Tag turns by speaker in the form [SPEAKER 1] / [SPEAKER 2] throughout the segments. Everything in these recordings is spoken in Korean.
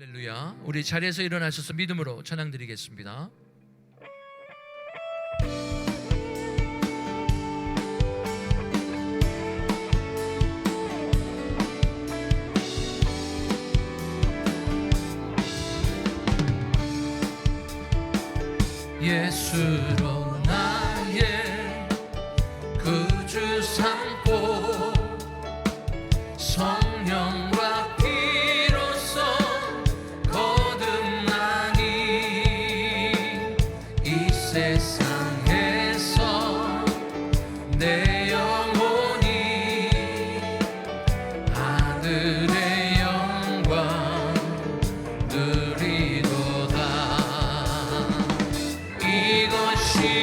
[SPEAKER 1] 할렐루야. 우리 자리에서 일어나셔서 믿음으로 찬양 드리겠습니다. 예수로 나의 구주 삼고 성령과 피로써 거듭나니 이 세상에서 내 영혼이 하늘의 영광 누리도다. 이것이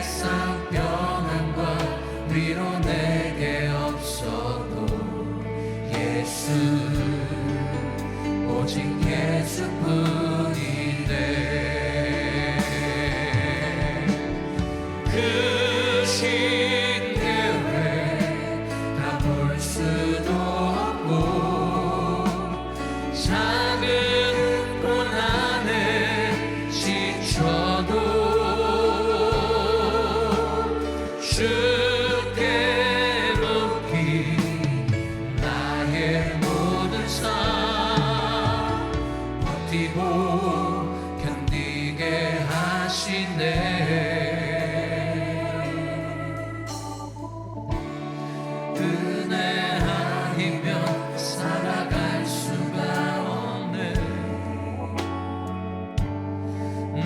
[SPEAKER 1] 세상 평안과 위로 내게 없어도 예수 오직 예수뿐이네. 그 신계획 다 볼 수도 없고 작은 고난에 지쳐도 주께 맡긴 나의 모든 삶 버티고 견디게 하시네. 은혜 아니면 살아갈 수가 없네.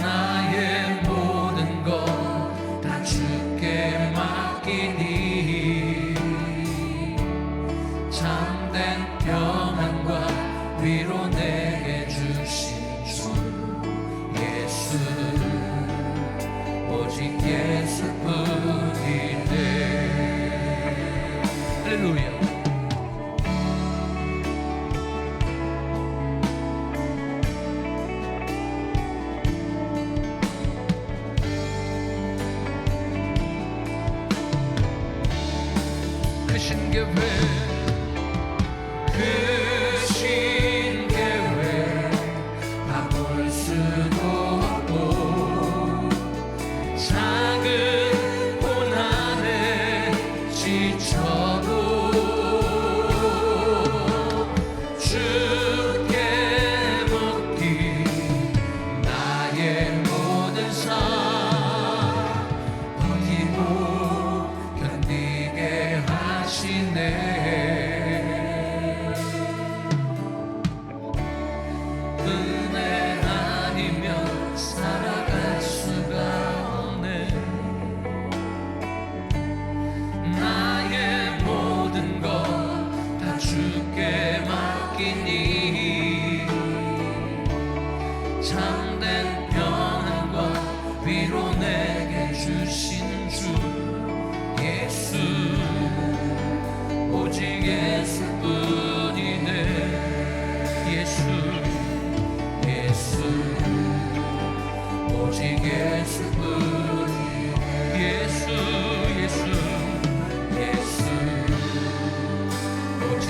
[SPEAKER 1] 나의 모든 것 다 주께 맡기니 참된 평안과 위로 내게 주신 주 예수 오직 예수뿐이네. 할렐루야. 그 신계획 다 볼 수도 없고 작은 고난에 지쳐도 주께 맡긴 나의 모든 삶 버티고 견디게 하시네. 은혜 아니면 살아갈 수가 없네. 나의 모든 것 다 주께 맡기니 참된 평안과 위로 내게 주신 주 예수 오직 예수뿐이네. 예수 오직 예수뿐. 예수 오직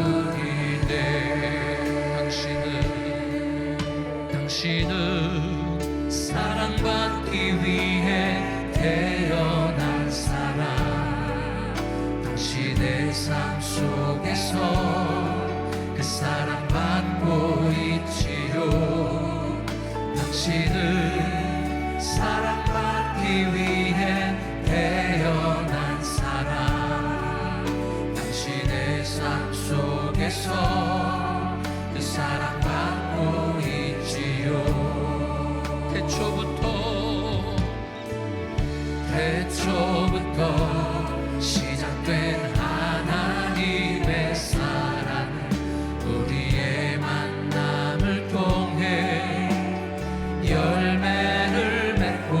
[SPEAKER 1] 예수뿐이네. 당신은 사랑받기 위해 태어난 사람. 당신의 삶 속에서 그 사랑받고 있지요. 당신은 사랑받기 위해 태어난 사람. 당신의 삶 속에서 그 사랑받고 있지요. 태초부터 시작된 하나님의 사랑 우리의 만남을 통해 열매를 맺고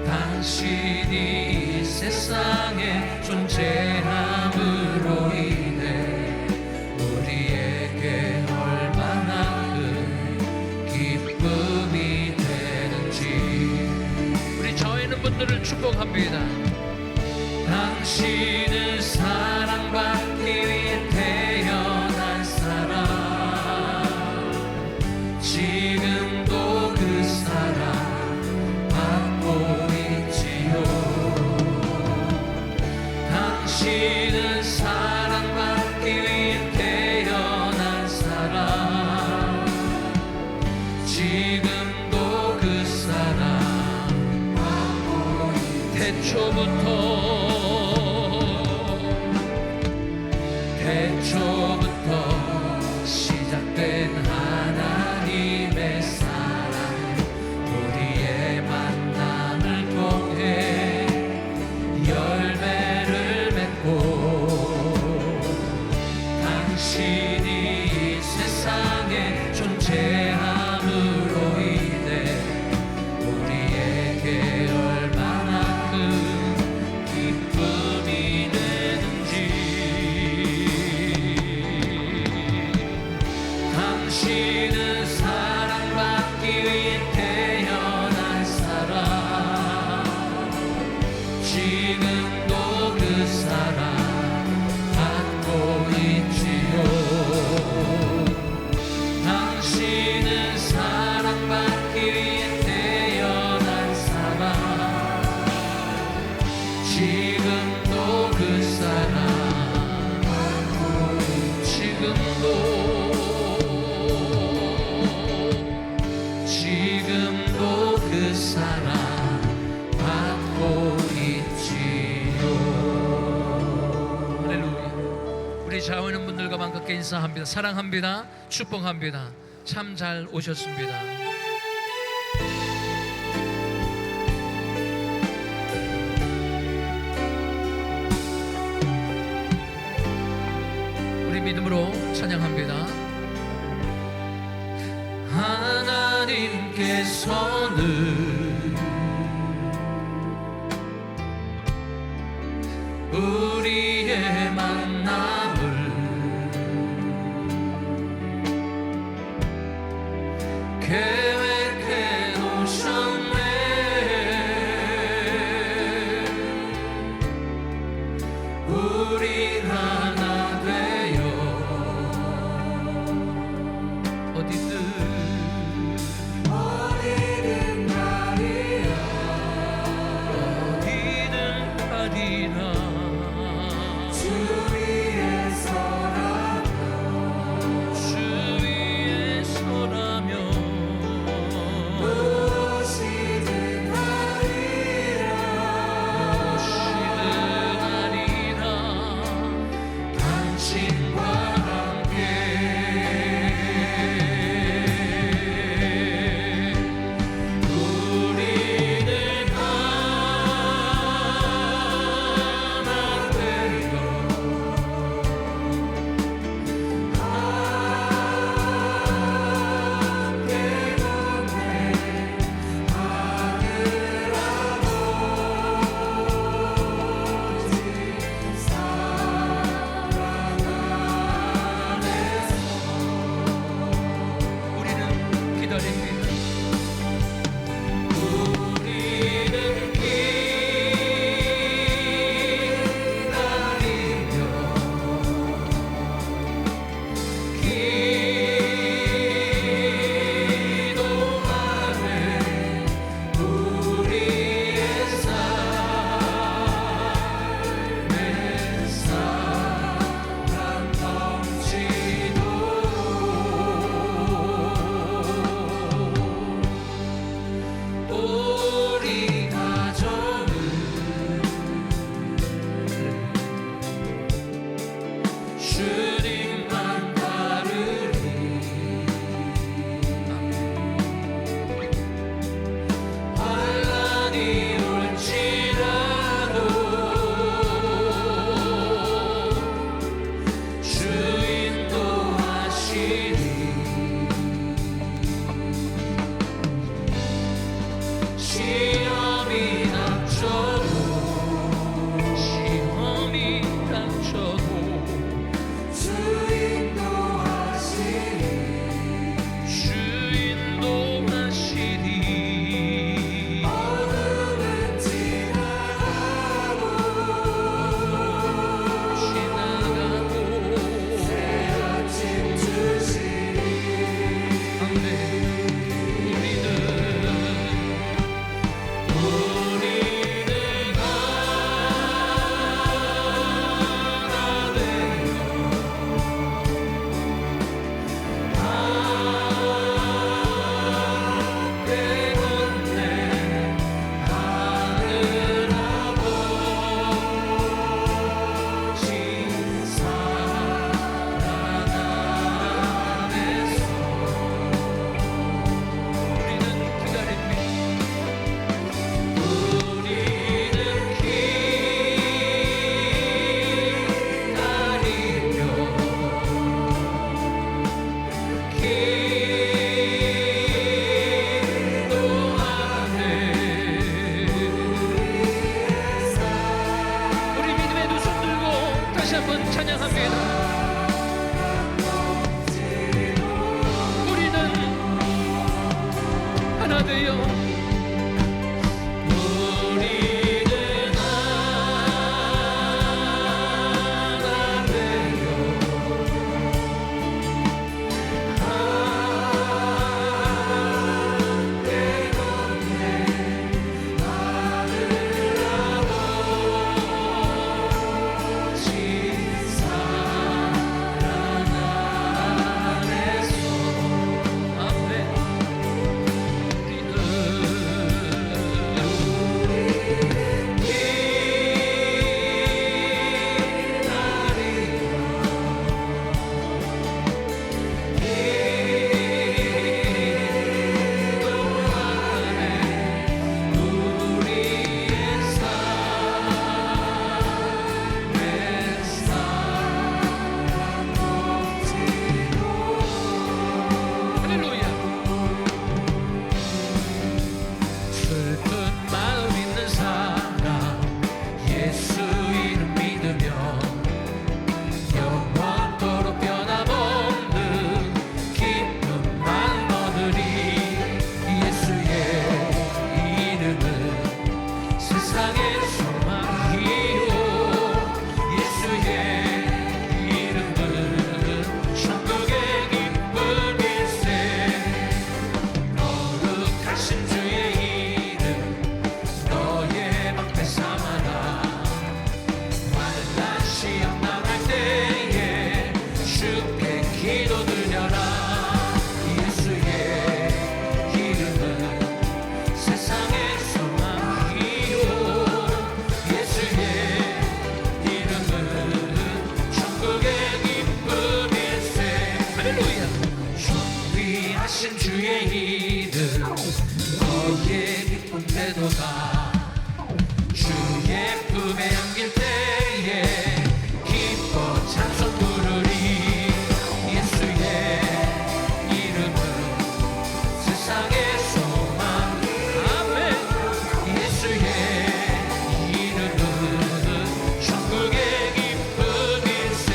[SPEAKER 1] 당신이 이 세상에 존재함으로 인해 우리에게 얼마나 큰 기쁨이 되는지 우리 저 있는 분들을 축복합니다. 당신은 사랑받기 위해 태어난 사람. 지금도 그 사랑 받고 있지요. 당신은 사랑받기 위해 태어난 사람. 지금도 그 사랑 받고 태초부터 시작된 하나님의 사랑 우리의 만남을 통해 열매를 맺고 당신이 이 세상에 존재함으로 인해 좌우에 있는 분들과 반갑게 인사합니다. 사랑합니다. 축복합니다. 참 잘 오셨습니다. 우리 믿음으로 찬양합니다. 하나님께서는 우리의 만남을 계획해 놓으셨네. 우리 하나 되어 어디든 되도다. 주의 품에 안길 때에 기뻐 찬송 부르리. 예수의 이름은 세상의 소망. 아멘. 예수의 이름은 천국의 기쁜 일세.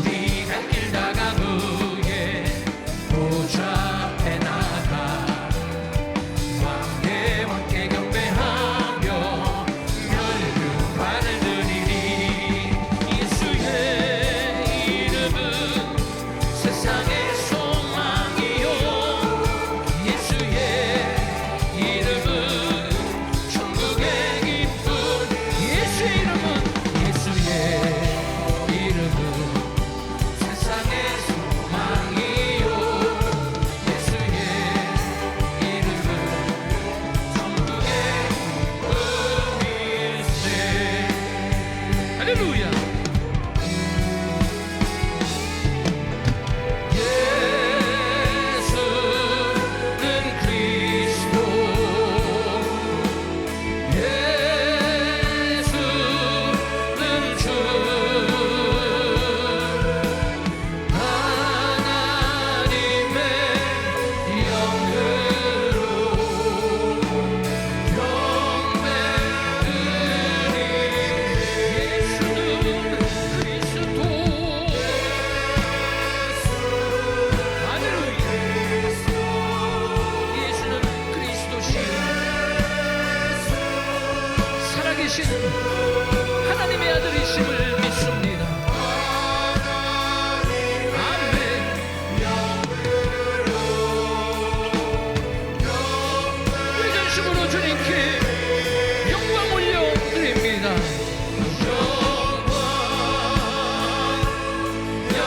[SPEAKER 1] 우리 갈 길 다가 후에 보좌 앞에 나가 왕께 왕께 경배하며 멸류관을 드리리. 예수의 이름은 세상의 소망이요. 예수의 이름은 천국의 기쁨. 예수의 이름은 세상의 소망이요. 예수의 이름은 천국의 기쁨일세. 할렐루야. 예수는 그리스도. 예수는 주. 하나님의 영으로 경배드리리. 예수는 그리스도. 할렐루야. 예수는 그리스도시요 살아계신 하나님의 아들이심을 믿습니다. 아멘. 우리 전심으로 주님께 영광 올려드립니다. 영광, 영광,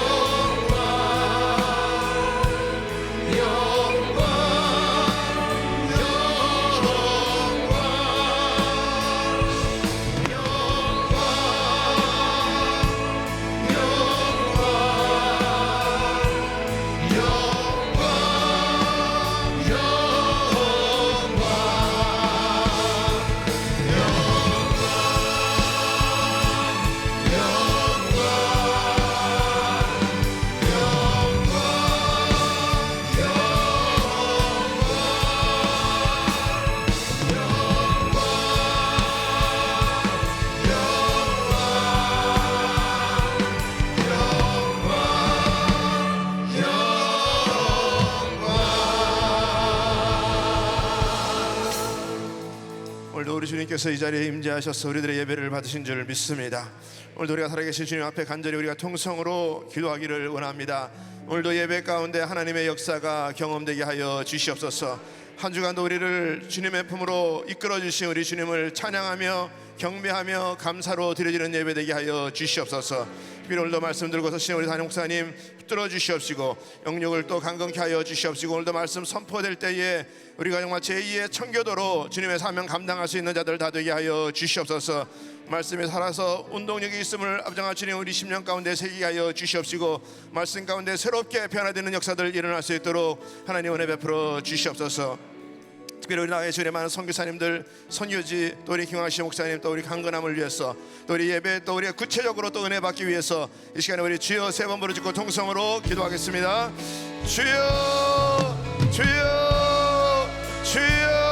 [SPEAKER 1] 영광,
[SPEAKER 2] 오늘도 우리 주님께서 이 자리에 임재하셔서 우리들의 예배를 받으신 줄 믿습니다. 오늘도 우리가 살아계신 주님 앞에 간절히 우리가 통성으로 기도하기를 원합니다. 오늘도 예배 가운데 하나님의 역사가 경험되게 하여 주시옵소서. 한 주간도 우리를 주님의 품으로 이끌어 주신 우리 주님을 찬양하며 경배하며 감사로 드려지는 예배 되게 하여 주시옵소서. 특별히 오늘도 말씀 들고 서신 우리 담임 목사님 붙들어 주시옵시고 영역을 또 강건케 하여 주시옵시고, 오늘도 말씀 선포될 때에 우리가 정말 제2의 청교도로 주님의 사명 감당할 수 있는 자들 다 되게 하여 주시옵소서. 말씀에 살아서 운동력이 있음을 아버지 주님 우리 10년 가운데 새기게 하여 주시옵시고, 말씀 가운데 새롭게 변화되는 역사들 일어날 수 있도록 하나님 은혜 베풀어 주시옵소서. 특별히 우리 나의 주님의 많은 선교사님들, 선교지, 또 우리 김광식 목사님, 또 우리 강건함을 위해서, 또 우리 예배, 또 우리 구체적으로 또 은혜 받기 위해서 이 시간에 우리 주여 세 번 부르짖고 통성으로 기도하겠습니다. 주여, 주여, 주여.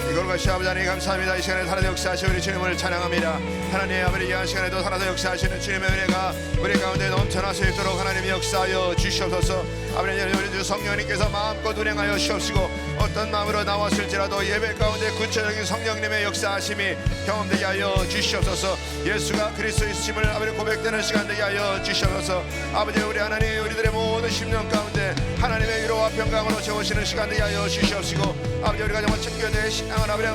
[SPEAKER 2] 이걸 것이 아버지 하나님 감사합니다. 이 시간에 살아서 역사하시는 우리 주님을 찬양합니다. 하나님 아버지 이한 시간에도 살아서 역사하시는 주님의 은혜가 우리 가운데 넘쳐날 수 있도록 하나님이 역사하여 주시옵소서. 아버지 우리 주 성령님께서 마음껏 운행하여 주옵시고, 어떤 마음으로 나왔을지라도 예배 가운데 구체적인 성령님의 역사하심이 경험되게 하여 주시옵소서. 예수가 그리스도이심을 아버지 고백되는 시간 되게 하여 주시옵소서. 아버지 우리 하나님 우리들의 모든 10년 가운데 하나님의 위로와 평강으로 채우시는 시간 되게 하여 주시옵시고, 아버지 우리가 정말 청교대의 신앙을 아버지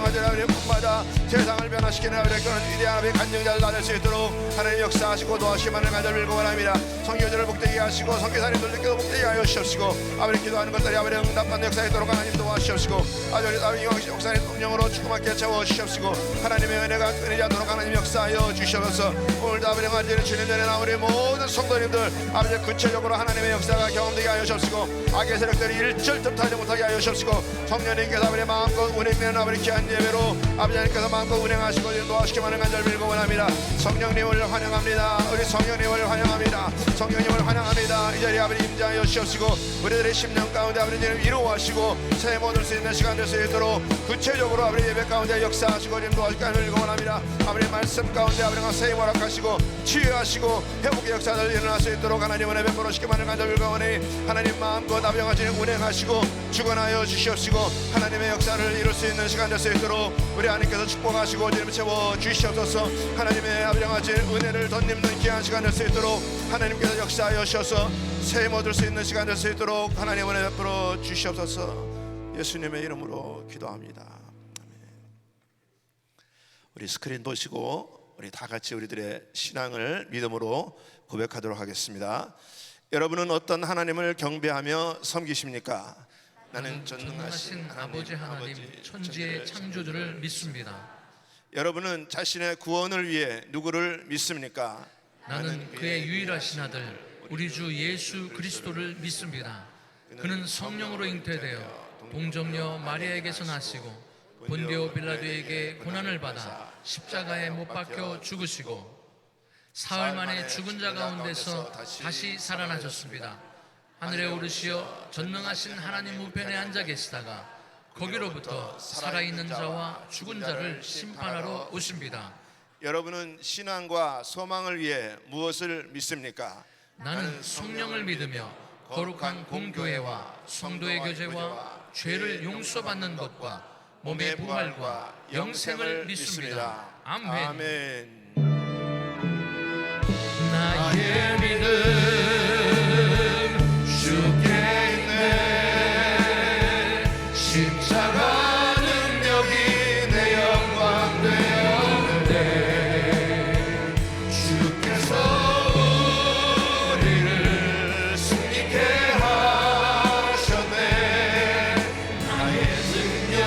[SPEAKER 2] 품받아 세상을 변화시키는 아버지 그런 위대한 아버지 간증자를 나눌 수 있도록 하나님 역사하시고 도와주시면 간절 빌고 원합니다. 성교제를 복되게 하시고 성교사님들께도 복되게 하여 주시옵시고, 아버지 기도하는 것들이 아버지 응답받는 역사에 있도록 하나님 도와주시옵시고, 아버지 역사님 동령으로 충만케 채워주시옵시고, 하나님의 은혜가 끊이지 않도록 하나님 역사하여 주시옵소서. 오늘도 아버지 완전히 주님 전에 나온 우리 모든 성도님들 아버지 구체적으로 하나님의 역사가 경험되게 하여 주시옵시고, 악의 세력들이 일절 틈타지 못하게 하여 주시옵시고, 성령의 하나님께서 아버지 마음껏 운행되는 아버지 귀한 예배로 아버지 하나님께서 마음껏 운행하시고 인도하시기만을 간절히 빌고 원합니다. 성령님을 환영합니다. 우리 성령님을 환영합니다. 성령님을 환영합니다. 이 자리에 아버지 임재하여 주시옵시고 우리들의 심령 가운데 아버지님 위로하시고 새 힘 얻을 수 있는 시간 될 수 있도록 구체적으로 아버지 예배 가운데 역사하시고 인도하시기를 빌고 원합니다. 아버지 말씀 가운데 아버지가 새 힘 허락하시고 치유하시고 회복의 역사를 일어날 수 있도록 하나님 은혜 베풀어 주시기만을 간절히 빌고 원하니 하나님 마음껏 아버지 운행하시고 주관하여 주시옵시고 하나님의 역사를 이룰 수 있는 시간 될 수 있도록 우리 하나님께서 축복하시고 주님 채워 주시옵소서. 하나님의 아버지 은혜를 덧입는 귀한 시간 될 수 있도록 하나님께서 역사하여 주셔서 새 힘 얻을 수 있는 시간 될 수 있도록 하나님 은혜 베풀어 주시옵소서. 예수님의 이름으로 기도합니다. 아멘. 우리 스크린 보시고 우리 다 같이 우리들의 신앙을 믿음으로 고백하도록 하겠습니다. 여러분은 어떤 하나님을 경배하며 섬기십니까? 나는
[SPEAKER 1] 전능하신 아버지 하나님 천지의 창조주를 믿습니다.
[SPEAKER 2] 여러분은 자신의 구원을 위해 누구를 믿습니까?
[SPEAKER 1] 나는 그의 유일하신 아들 우리 주 예수 그리스도를 믿습니다. 그는 성령으로 잉태되어 동정녀 마리아에게서 나시고 본디오 빌라도에게 고난을 받아 십자가에 못 박혀 죽으시고 사흘 만에 죽은 자 가운데서 다시 살아나셨습니다. 하늘에 오르시어 전능하신 하나님 우편에 앉아 계시다가 거기로부터 살아있는 자와 죽은 자를 심판하러 오십니다.
[SPEAKER 2] 여러분은 신앙과 소망을 위해 무엇을 믿습니까?
[SPEAKER 1] 나는 성령을 믿으며 거룩한 공교회와 성도의 교제와 죄를 용서받는 것과 몸의 부활과 영생을 믿습니다. 아멘. 나의 믿음 주께 있네. 십자가 능력이 내 영광 되었네. 주께서 우리를 승리케 하셨네. 나의 능력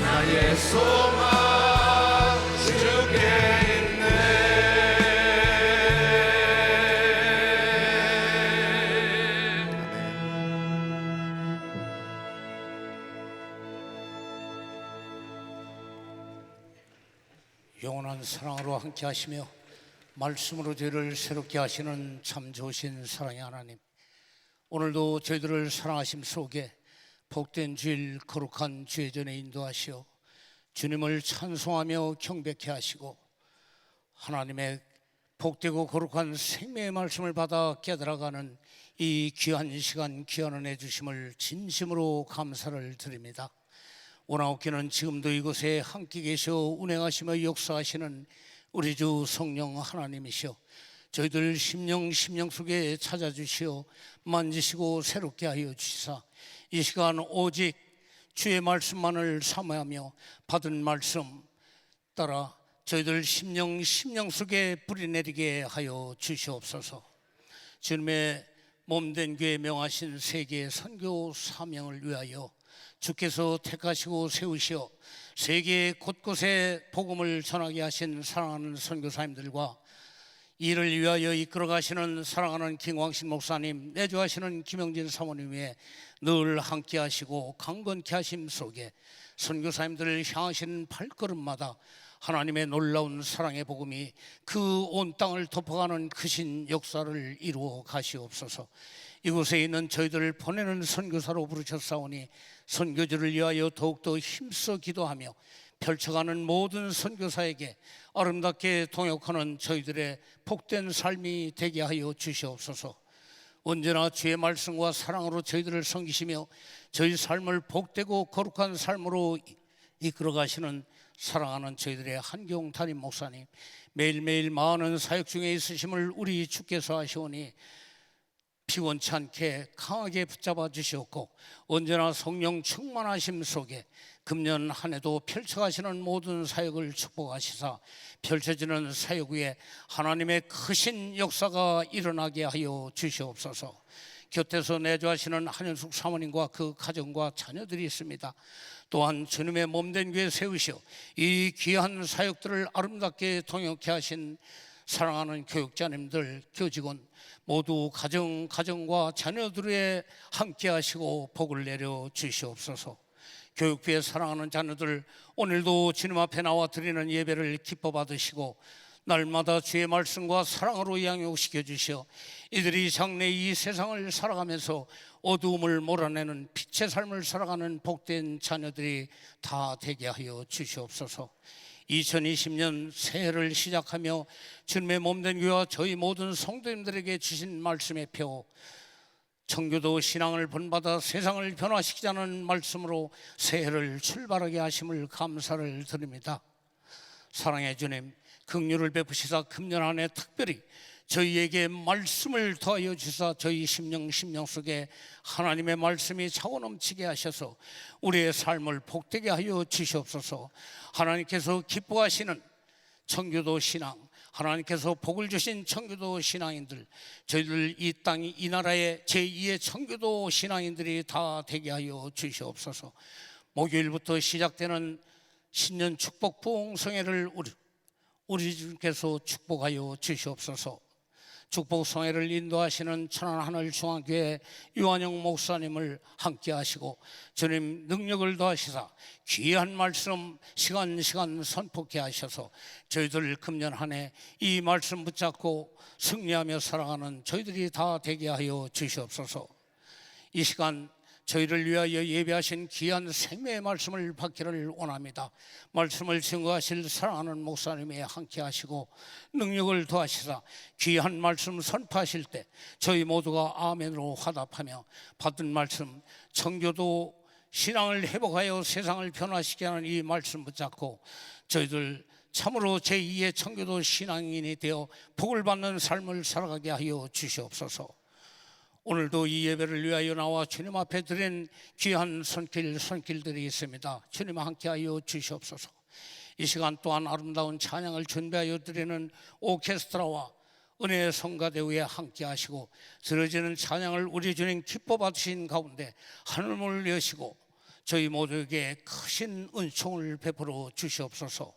[SPEAKER 1] 나의 소망 주께 있네.
[SPEAKER 3] 영원한 사랑으로 함께 하시며 말씀으로 저희를 새롭게 하시는 참 좋으신 사랑의 하나님, 오늘도 저희들을 사랑하심 속에 복된 주일 거룩한 주의 전에 인도하시어 주님을 찬송하며 경배케 하시고 하나님의 복되고 거룩한 생명의 말씀을 받아 깨달아가는 이 귀한 시간, 귀한 은혜 주심을 진심으로 감사를 드립니다. 원하옵기는 지금도 이곳에 함께 계셔 운행하시며 역사하시는 우리 주 성령 하나님이시여, 저희들 심령 속에 찾아주시어 만지시고 새롭게 하여 주시사 이 시간 오직 주의 말씀만을 사모하며 받은 말씀 따라 저희들 심령 속에 뿌리내리게 하여 주시옵소서. 주님의 몸된 교회 명하신 세계 선교 사명을 위하여 주께서 택하시고 세우시어 세계 곳곳에 복음을 전하게 하신 사랑하는 선교사님들과 이를 위하여 이끌어가시는 사랑하는 김광신 목사님, 내주하시는 김영진 사모님 위에 늘 함께 하시고 강건케 하심 속에 선교사님들을 향하시는 발걸음마다 하나님의 놀라운 사랑의 복음이 그 온 땅을 덮어가는 크신 역사를 이루어 가시옵소서. 이곳에 있는 저희들을 보내는 선교사로 부르셨사오니 선교지를 위하여 더욱더 힘써 기도하며 펼쳐가는 모든 선교사에게 아름답게 동역하는 저희들의 복된 삶이 되게 하여 주시옵소서. 언제나 주의 말씀과 사랑으로 저희들을 섬기시며 저희 삶을 복되고 거룩한 삶으로 이끌어 가시는 사랑하는 저희들의 한경 담임 목사님, 매일매일 많은 사역 중에 있으심을 우리 주께서 아시오니 피곤치 않게 강하게 붙잡아 주시옵고 언제나 성령 충만하심 속에 금년 한 해도 펼쳐가시는 모든 사역을 축복하시사 펼쳐지는 사역 위에 하나님의 크신 역사가 일어나게 하여 주시옵소서. 곁에서 내조하시는 한현숙 사모님과 그 가정과 자녀들이 있습니다. 또한 주님의 몸된 교회 세우시어 이 귀한 사역들을 아름답게 통역해 하신 사랑하는 교육자님들, 교직원 모두 가정과 자녀들에 함께 하시고 복을 내려 주시옵소서. 교육부의 사랑하는 자녀들, 오늘도 주님 앞에 나와 드리는 예배를 기뻐 받으시고 날마다 주의 말씀과 사랑으로 양육시켜 주시어 이들이 장래 이 세상을 살아가면서 어두움을 몰아내는 빛의 삶을 살아가는 복된 자녀들이 다 되게 하여 주시옵소서. 2020년 새해를 시작하며 주님의 몸된 교회와 저희 모든 성도님들에게 주신 말씀의 표, 청교도 신앙을 본받아 세상을 변화시키자는 말씀으로 새해를 출발하게 하심을 감사를 드립니다. 사랑의 주님, 긍휼을 베푸시사 금년 한 해 특별히 저희에게 말씀을 더하여 주사 저희 심령 속에 하나님의 말씀이 차고 넘치게 하셔서 우리의 삶을 복되게 하여 주시옵소서. 하나님께서 기뻐하시는 청교도 신앙, 하나님께서 복을 주신 청교도 신앙인들, 저희들 이 땅 이 나라의 제2의 청교도 신앙인들이 다 되게 하여 주시옵소서. 목요일부터 시작되는 신년 축복 부흥성회를 우리 주님께서 축복하여 주시옵소서. 축복 성회를 인도하시는 천안하늘 중앙교회 유한영 목사님을 함께 하시고 주님 능력을 더하시사 귀한 말씀 시간 선포케 하셔서 저희들 금년 한 해 이 말씀 붙잡고 승리하며 살아가는 저희들이 다 되게 하여 주시옵소서. 이 시간 저희를 위하여 예배하신 귀한 생명의 말씀을 받기를 원합니다. 말씀을 증거하실 사랑하는 목사님이 함께 하시고 능력을 더하시사 귀한 말씀 선포하실 때 저희 모두가 아멘으로 화답하며 받은 말씀 청교도 신앙을 회복하여 세상을 변화시키게 하는 이 말씀 붙잡고 저희들 참으로 제2의 청교도 신앙인이 되어 복을 받는 삶을 살아가게 하여 주시옵소서. 오늘도 이 예배를 위하여 나와 주님 앞에 드린 귀한 손길들이 있습니다. 주님 함께하여 주시옵소서. 이 시간 또한 아름다운 찬양을 준비하여 드리는 오케스트라와 은혜의 성가대우에 함께하시고 들어지는 찬양을 우리 주님 기뻐 받으신 가운데 하늘문을 여시고 저희 모두에게 크신 은총을 베풀어 주시옵소서.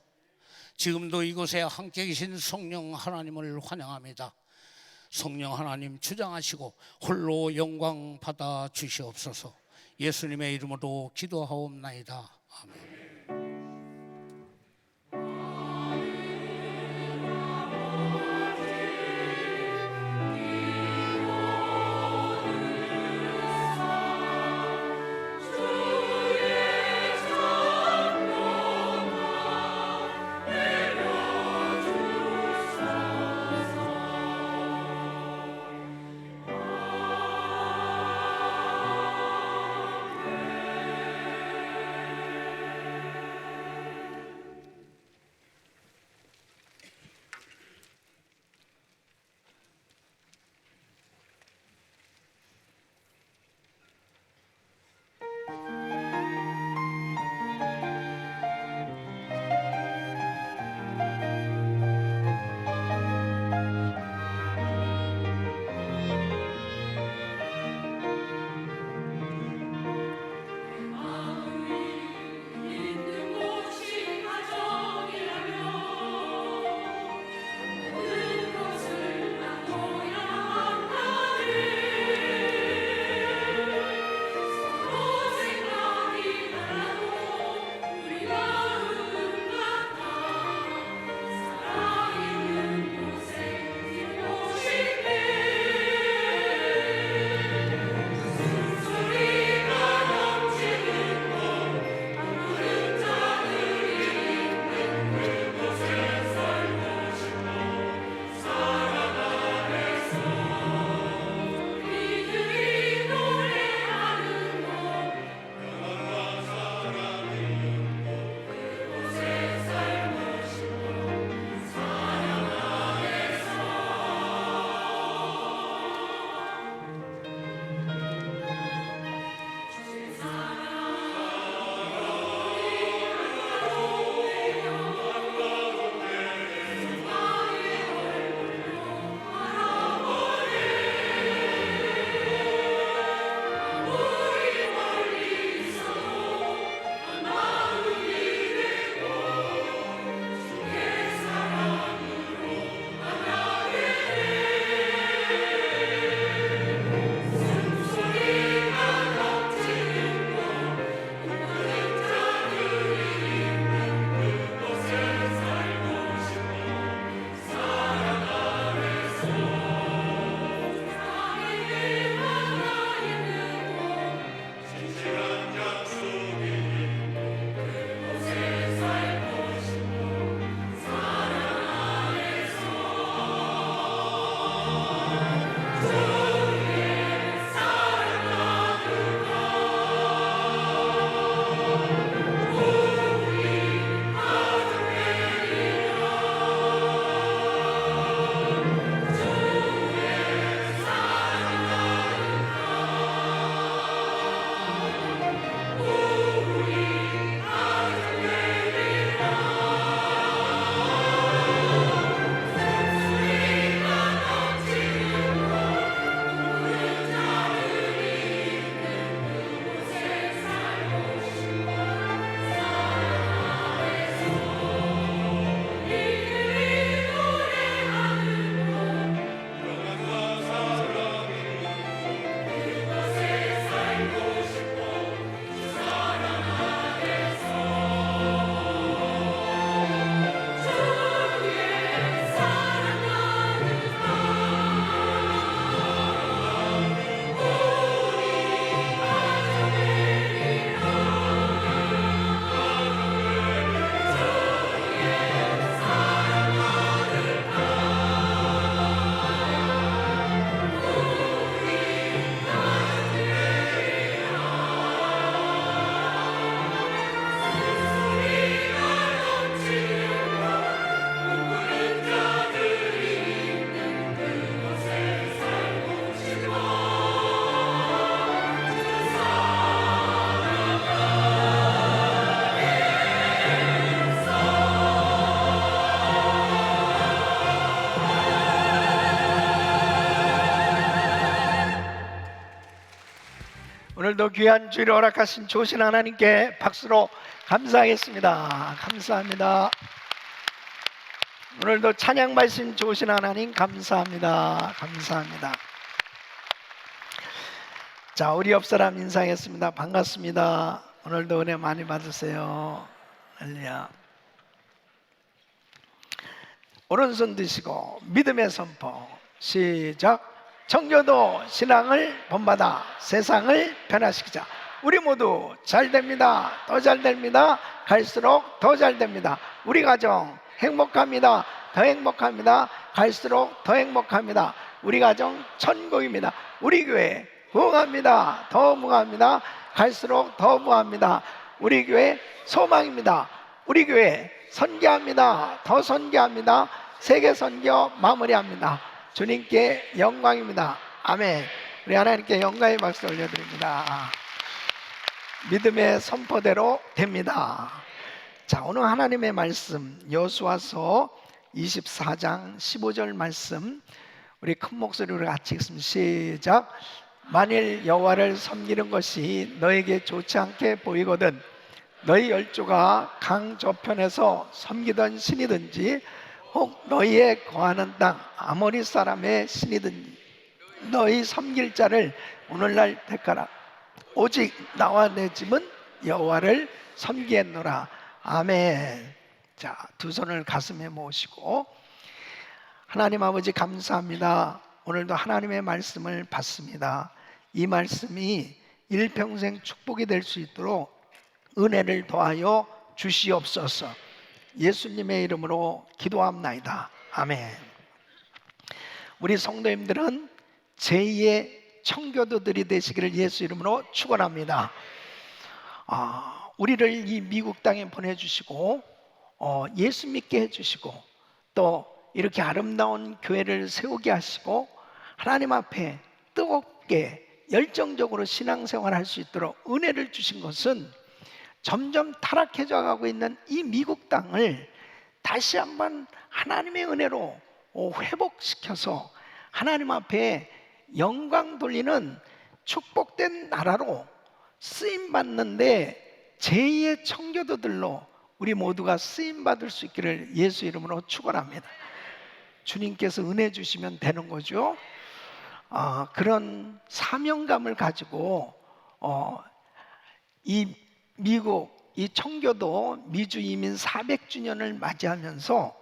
[SPEAKER 3] 지금도 이곳에 함께 계신 성령 하나님을 환영합니다. 성령 하나님 주장하시고 홀로 영광 받아 주시옵소서. 예수님의 이름으로 기도하옵나이다. 아멘.
[SPEAKER 4] 오늘도 귀한 주일을 허락하신 좋으신 하나님께 박수로 감사하겠습니다. 감사합니다. 오늘도 찬양 말씀 좋으신 하나님 감사합니다. 감사합니다. 자, 우리 옆 사람 인사하겠습니다. 반갑습니다. 오늘도 은혜 많이 받으세요. 할렐루야. 오른손 드시고 믿음의 선포 시작. 청교도 신앙을 본받아 세상을 변화시키자. 우리 모두 잘 됩니다. 더 잘 됩니다. 갈수록 더 잘 됩니다. 우리 가정 행복합니다. 더 행복합니다. 갈수록 더 행복합니다. 우리 가정 천국입니다. 우리 교회 부흥합니다. 더 부흥합니다. 갈수록 더 부흥합니다. 우리 교회 소망입니다. 우리 교회 선교합니다. 더 선교합니다. 세계 선교 마무리합니다. 주님께 영광입니다. 아멘. 우리 하나님께 영광의 박수 올려드립니다. 믿음의 선포대로 됩니다. 자, 오늘 하나님의 말씀 여호수아서 24장 15절 말씀 우리 큰 목소리로 같이 읽습니다. 시작. 만일 여호와를 섬기는 것이 너에게 좋지 않게 보이거든 너희 열조가 강 저편에서 섬기던 신이든지 혹 너희의 거하는 땅 아모리 사람의 신이든지 너희 섬길 자를 오늘날 택하라. 오직 나와 내 집은 여호와를 섬기겠노라. 아멘. 자, 두 손을 가슴에 모으시고 하나님 아버지 감사합니다. 오늘도 하나님의 말씀을 받습니다. 이 말씀이 일평생 축복이 될 수 있도록 은혜를 더하여 주시옵소서. 예수님의 이름으로 기도합나이다. 아멘. 우리 성도님들은 제2의 청교도들이 되시기를 예수 이름으로 축원합니다. 우리를 이 미국 땅에 보내주시고 예수 믿게 해주시고 또 이렇게 아름다운 교회를 세우게 하시고 하나님 앞에 뜨겁게 열정적으로 신앙생활 할 수 있도록 은혜를 주신 것은 점점 타락해져 가고 있는 이 미국 땅을 다시 한번 하나님의 은혜로 회복시켜서 하나님 앞에 영광 돌리는 축복된 나라로 쓰임받는데 제2의 청교도들로 우리 모두가 쓰임받을 수 있기를 예수 이름으로 축원합니다. 주님께서 은혜 주시면 되는 거죠. 그런 사명감을 가지고 이 미국 이 청교도 미주 이민 400주년을 맞이하면서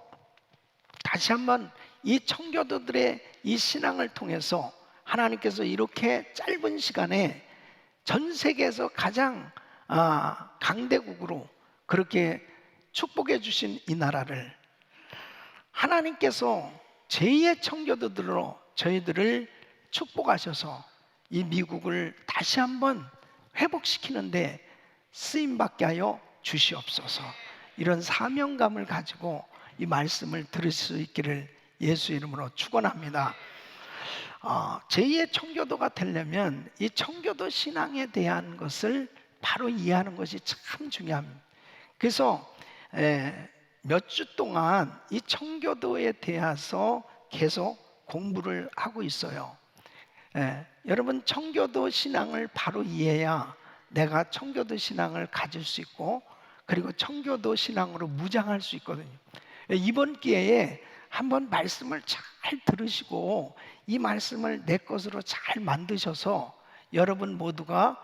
[SPEAKER 4] 다시 한번 이 청교도들의 이 신앙을 통해서 하나님께서 이렇게 짧은 시간에 전 세계에서 가장 강대국으로 그렇게 축복해 주신 이 나라를 하나님께서 제2의 청교도들로 저희들을 축복하셔서 이 미국을 다시 한번 회복시키는데 쓰임받게 하여 주시옵소서. 이런 사명감을 가지고 이 말씀을 들을 수 있기를 예수 이름으로 축원합니다. 제2의 청교도가 되려면 이 청교도 신앙에 대한 것을 바로 이해하는 것이 참 중요합니다. 그래서 몇 주 동안 이 청교도에 대해서 계속 공부를 하고 있어요. 여러분 청교도 신앙을 바로 이해해야 내가 청교도 신앙을 가질 수 있고 그리고 청교도 신앙으로 무장할 수 있거든요. 이번 기회에 한번 말씀을 잘 들으시고 이 말씀을 내 것으로 잘 만드셔서 여러분 모두가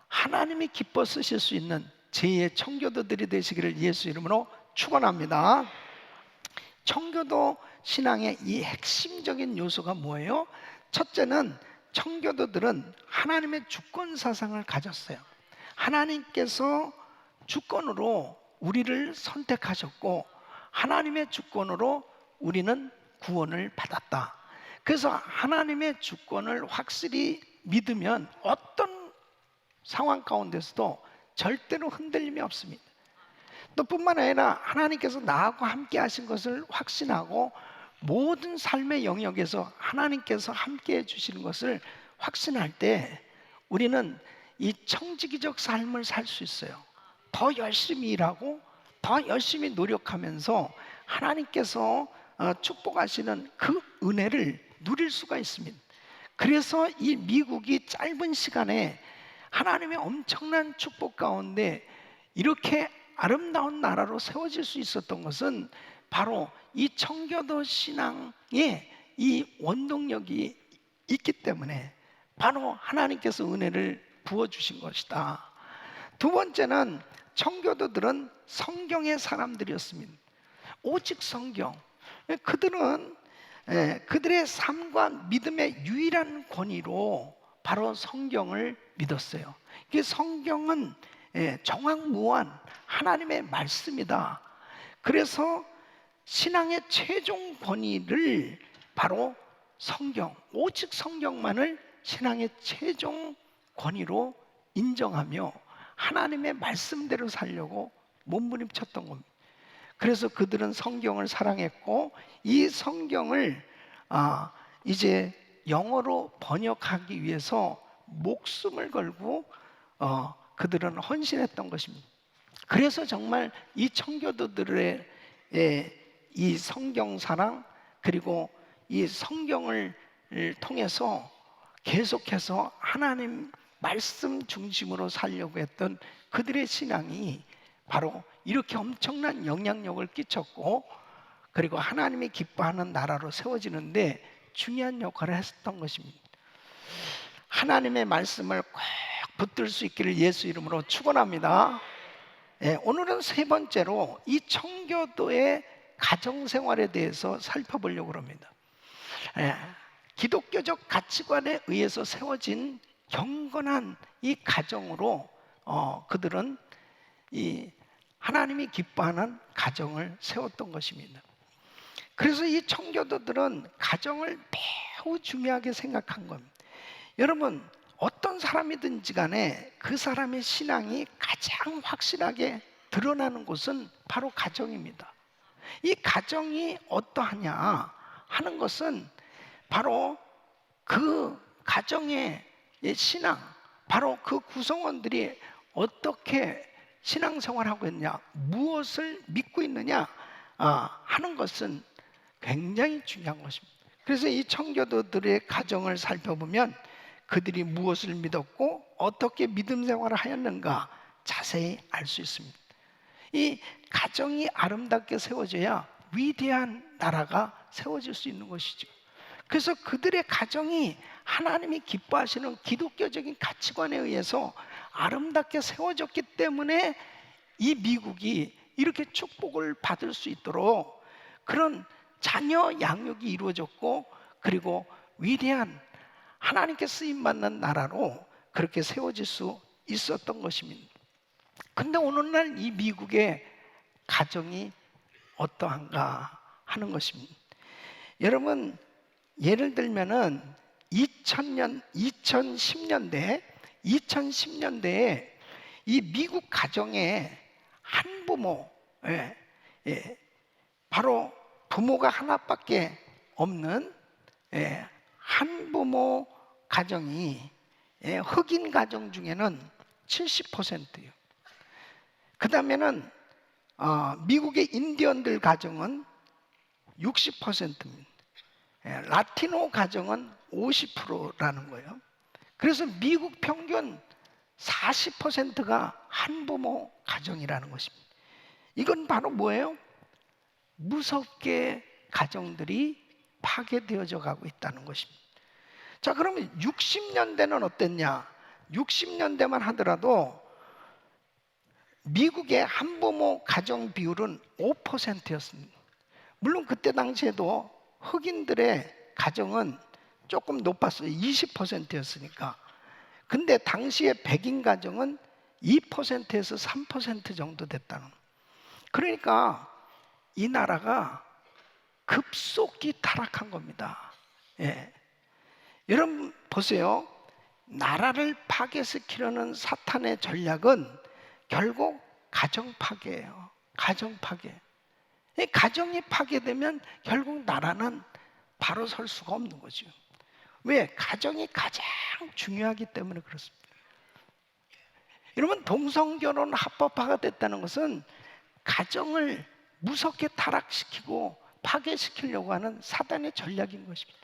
[SPEAKER 4] 하나님이 기뻐 쓰실 수 있는 제2의 청교도들이 되시기를 예수 이름으로 축원합니다. 청교도 신앙의 이 핵심적인 요소가 뭐예요? 첫째는 청교도들은 하나님의 주권 사상을 가졌어요. 하나님께서 주권으로 우리를 선택하셨고 하나님의 주권으로 우리는 구원을 받았다. 그래서 하나님의 주권을 확실히 믿으면 어떤 상황 가운데서도 절대로 흔들림이 없습니다. 또 뿐만 아니라 하나님께서 나하고 함께 하신 것을 확신하고 모든 삶의 영역에서 하나님께서 함께 해주시는 것을 확신할 때 우리는 이 청지기적 삶을 살 수 있어요. 더 열심히 일하고 더 열심히 노력하면서 하나님께서 축복하시는 그 은혜를 누릴 수가 있습니다. 그래서 이 미국이 짧은 시간에 하나님의 엄청난 축복 가운데 이렇게 아름다운 나라로 세워질 수 있었던 것은 바로 이 청교도 신앙의 이 원동력이 있기 때문에 바로 하나님께서 은혜를 부어주신 것이다. 두 번째는 청교도들은 성경의 사람들이었습니다. 오직 성경. 그들은 그들의 삶과 믿음의 유일한 권위로 바로 성경을 믿었어요. 그 성경은 정확무한 하나님의 말씀이다. 그래서 신앙의 최종 권위를 바로 성경, 오직 성경만을 신앙의 최종 권위로 인정하며 하나님의 말씀대로 살려고 몸부림쳤던 겁니다. 그래서 그들은 성경을 사랑했고 이 성경을 이제 영어로 번역하기 위해서 목숨을 걸고 그들은 헌신했던 것입니다. 그래서 정말 이 청교도들의 이 성경 사랑 그리고 이 성경을 통해서 계속해서 하나님 말씀 중심으로 살려고 했던 그들의 신앙이 바로 이렇게 엄청난 영향력을 끼쳤고 그리고 하나님이 기뻐하는 나라로 세워지는데 중요한 역할을 했었던 것입니다. 하나님의 말씀을 꼭 붙들 수 있기를 예수 이름으로 축원합니다. 오늘은 세 번째로 이 청교도의 가정생활에 대해서 살펴보려고 합니다. 기독교적 가치관에 의해서 세워진 경건한 이 가정으로 그들은 이 하나님이 기뻐하는 가정을 세웠던 것입니다. 그래서 이 청교도들은 가정을 매우 중요하게 생각한 겁니다. 여러분, 어떤 사람이든지 간에 그 사람의 신앙이 가장 확실하게 드러나는 곳은 바로 가정입니다. 이 가정이 어떠하냐 하는 것은 바로 그 가정의 신앙, 바로 그 구성원들이 어떻게 신앙생활하고 있느냐, 무엇을 믿고 있느냐 하는 것은 굉장히 중요한 것입니다. 그래서 이 청교도들의 가정을 살펴보면 그들이 무엇을 믿었고 어떻게 믿음 생활을 하였는가 자세히 알 수 있습니다. 이 가정이 아름답게 세워져야 위대한 나라가 세워질 수 있는 것이죠. 그래서 그들의 가정이 하나님이 기뻐하시는 기독교적인 가치관에 의해서 아름답게 세워졌기 때문에 이 미국이 이렇게 축복을 받을 수 있도록 그런 자녀 양육이 이루어졌고 그리고 위대한 하나님께 쓰임받는 나라로 그렇게 세워질 수 있었던 것입니다. 근데 오늘날 이 미국의 가정이 어떠한가 하는 것입니다. 여러분, 예를 들면은 2010년대에 이 미국 가정에 한부모, 바로 부모가 하나밖에 없는 한부모 가정이 흑인 가정 중에는 70%예요. 그 다음에는 미국의 인디언들 가정은 60%입니다. 라티노 가정은 50%라는 거예요. 그래서 미국 평균 40%가 한부모 가정이라는 것입니다. 이건 바로 뭐예요? 무섭게 가정들이 파괴되어져 가고 있다는 것입니다. 자, 그러면 60년대는 어땠냐? 60년대만 하더라도 미국의 한부모 가정 비율은 5%였습니다. 물론 그때 당시에도 흑인들의 가정은 조금 높았어요. 20%였으니까. 근데 당시에 백인 가정은 2%에서 3% 정도 됐다는 거예요. 그러니까 이 나라가 급속히 타락한 겁니다. 여러분 보세요. 나라를 파괴시키려는 사탄의 전략은 결국 가정 파괴예요. 가정 파괴. 가정이 파괴되면 결국 나라는 바로 설 수가 없는 거죠. 왜? 가정이 가장 중요하기 때문에 그렇습니다. 여러분, 동성결혼 합법화가 됐다는 것은 가정을 무섭게 타락시키고 파괴시키려고 하는 사단의 전략인 것입니다.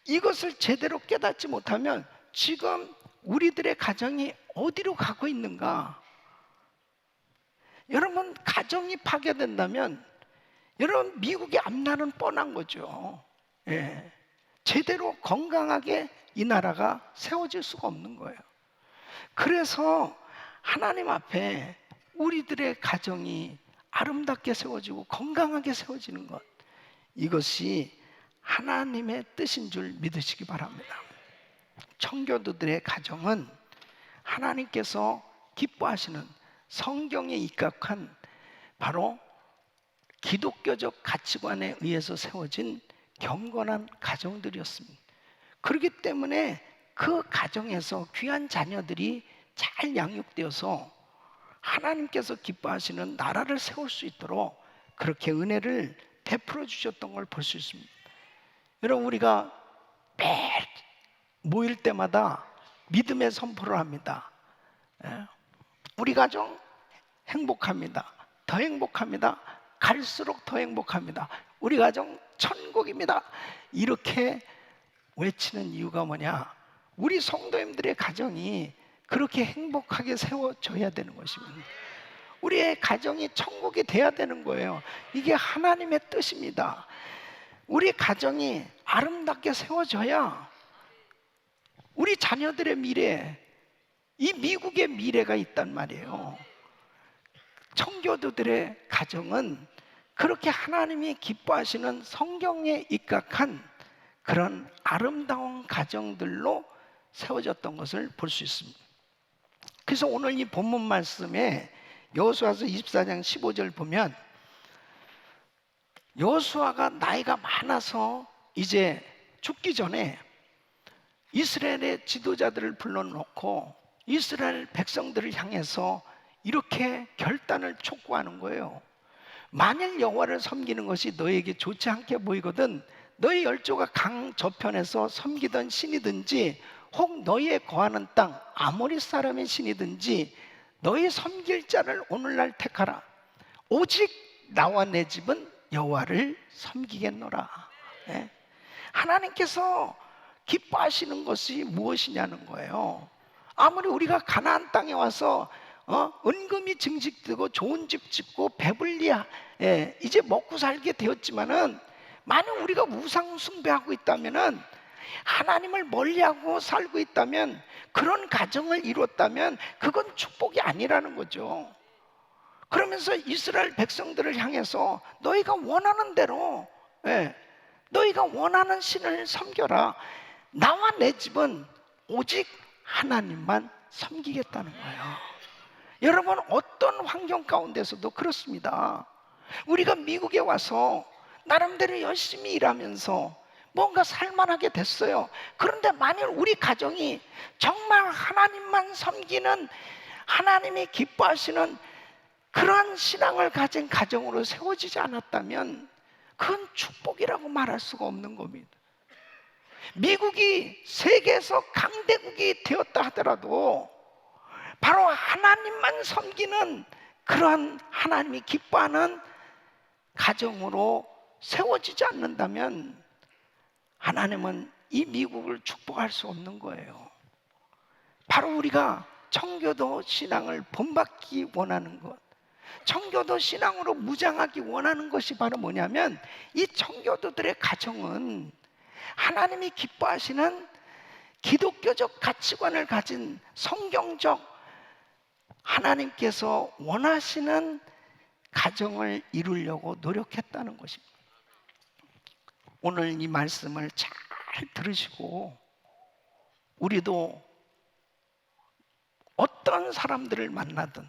[SPEAKER 4] 이것을 제대로 깨닫지 못하면 지금 우리들의 가정이 어디로 가고 있는가? 여러분, 가정이 파괴된다면 여러분, 미국의 앞날은 뻔한 거죠. 예. 제대로 건강하게 이 나라가 세워질 수가 없는 거예요. 그래서 하나님 앞에 우리들의 가정이 아름답게 세워지고 건강하게 세워지는 것, 이것이 하나님의 뜻인 줄 믿으시기 바랍니다. 청교도들의 가정은 하나님께서 기뻐하시는 성경에 입각한 바로 기독교적 가치관에 의해서 세워진 경건한 가정들이었습니다. 그렇기 때문에 그 가정에서 귀한 자녀들이 잘 양육되어서 하나님께서 기뻐하시는 나라를 세울 수 있도록 그렇게 은혜를 베풀어 주셨던 걸 볼 수 있습니다. 여러분, 우리가 매일 모일 때마다 믿음의 선포를 합니다. 우리 가정 행복합니다. 더 행복합니다. 갈수록 더 행복합니다. 우리 가정 천국입니다. 이렇게 외치는 이유가 뭐냐? 우리 성도님들의 가정이 그렇게 행복하게 세워져야 되는 것입니다. 우리의 가정이 천국이 돼야 되는 거예요. 이게 하나님의 뜻입니다. 우리 가정이 아름답게 세워져야 우리 자녀들의 미래, 이 미국의 미래가 있단 말이에요. 청교도들의 가정은 그렇게 하나님이 기뻐하시는 성경에 입각한 그런 아름다운 가정들로 세워졌던 것을 볼 수 있습니다. 그래서 오늘 이 본문 말씀에 여호수아서 24장 15절 보면, 여호수아가 나이가 많아서 이제 죽기 전에 이스라엘의 지도자들을 불러놓고 이스라엘 백성들을 향해서 이렇게 결단을 촉구하는 거예요. 만일 여호와를 섬기는 것이 너에게 좋지 않게 보이거든 너희 열조가 강 저편에서 섬기던 신이든지 혹 너희의 거하는 땅 아모리 사람의 신이든지 너희 섬길 자를 오늘날 택하라. 오직 나와 내 집은 여호와를 섬기겠노라. 하나님께서 기뻐하시는 것이 무엇이냐는 거예요. 아무리 우리가 가나안 땅에 와서 은금이 증식되고 좋은 집 짓고 배불리 이제 먹고 살게 되었지만은, 만약 우리가 우상 숭배하고 있다면은, 하나님을 멀리하고 살고 있다면, 그런 가정을 이뤘다면 그건 축복이 아니라는 거죠. 그러면서 이스라엘 백성들을 향해서 너희가 원하는 대로 너희가 원하는 신을 섬겨라. 나와 내 집은 오직 하나님만 섬기겠다는 거예요. 여러분, 어떤 환경 가운데서도 그렇습니다. 우리가 미국에 와서 나름대로 열심히 일하면서 뭔가 살만하게 됐어요. 그런데 만일 우리 가정이 정말 하나님만 섬기는, 하나님이 기뻐하시는 그러한 신앙을 가진 가정으로 세워지지 않았다면 그건 축복이라고 말할 수가 없는 겁니다. 미국이 세계에서 강대국이 되었다 하더라도 바로 하나님만 섬기는 그러한 하나님이 기뻐하는 가정으로 세워지지 않는다면 하나님은 이 미국을 축복할 수 없는 거예요. 바로 우리가 청교도 신앙을 본받기 원하는 것, 청교도 신앙으로 무장하기 원하는 것이 바로 뭐냐면, 이 청교도들의 가정은 하나님이 기뻐하시는 기독교적 가치관을 가진 성경적 하나님께서 원하시는 가정을 이루려고 노력했다는 것입니다. 오늘 이 말씀을 잘 들으시고 우리도 어떤 사람들을 만나든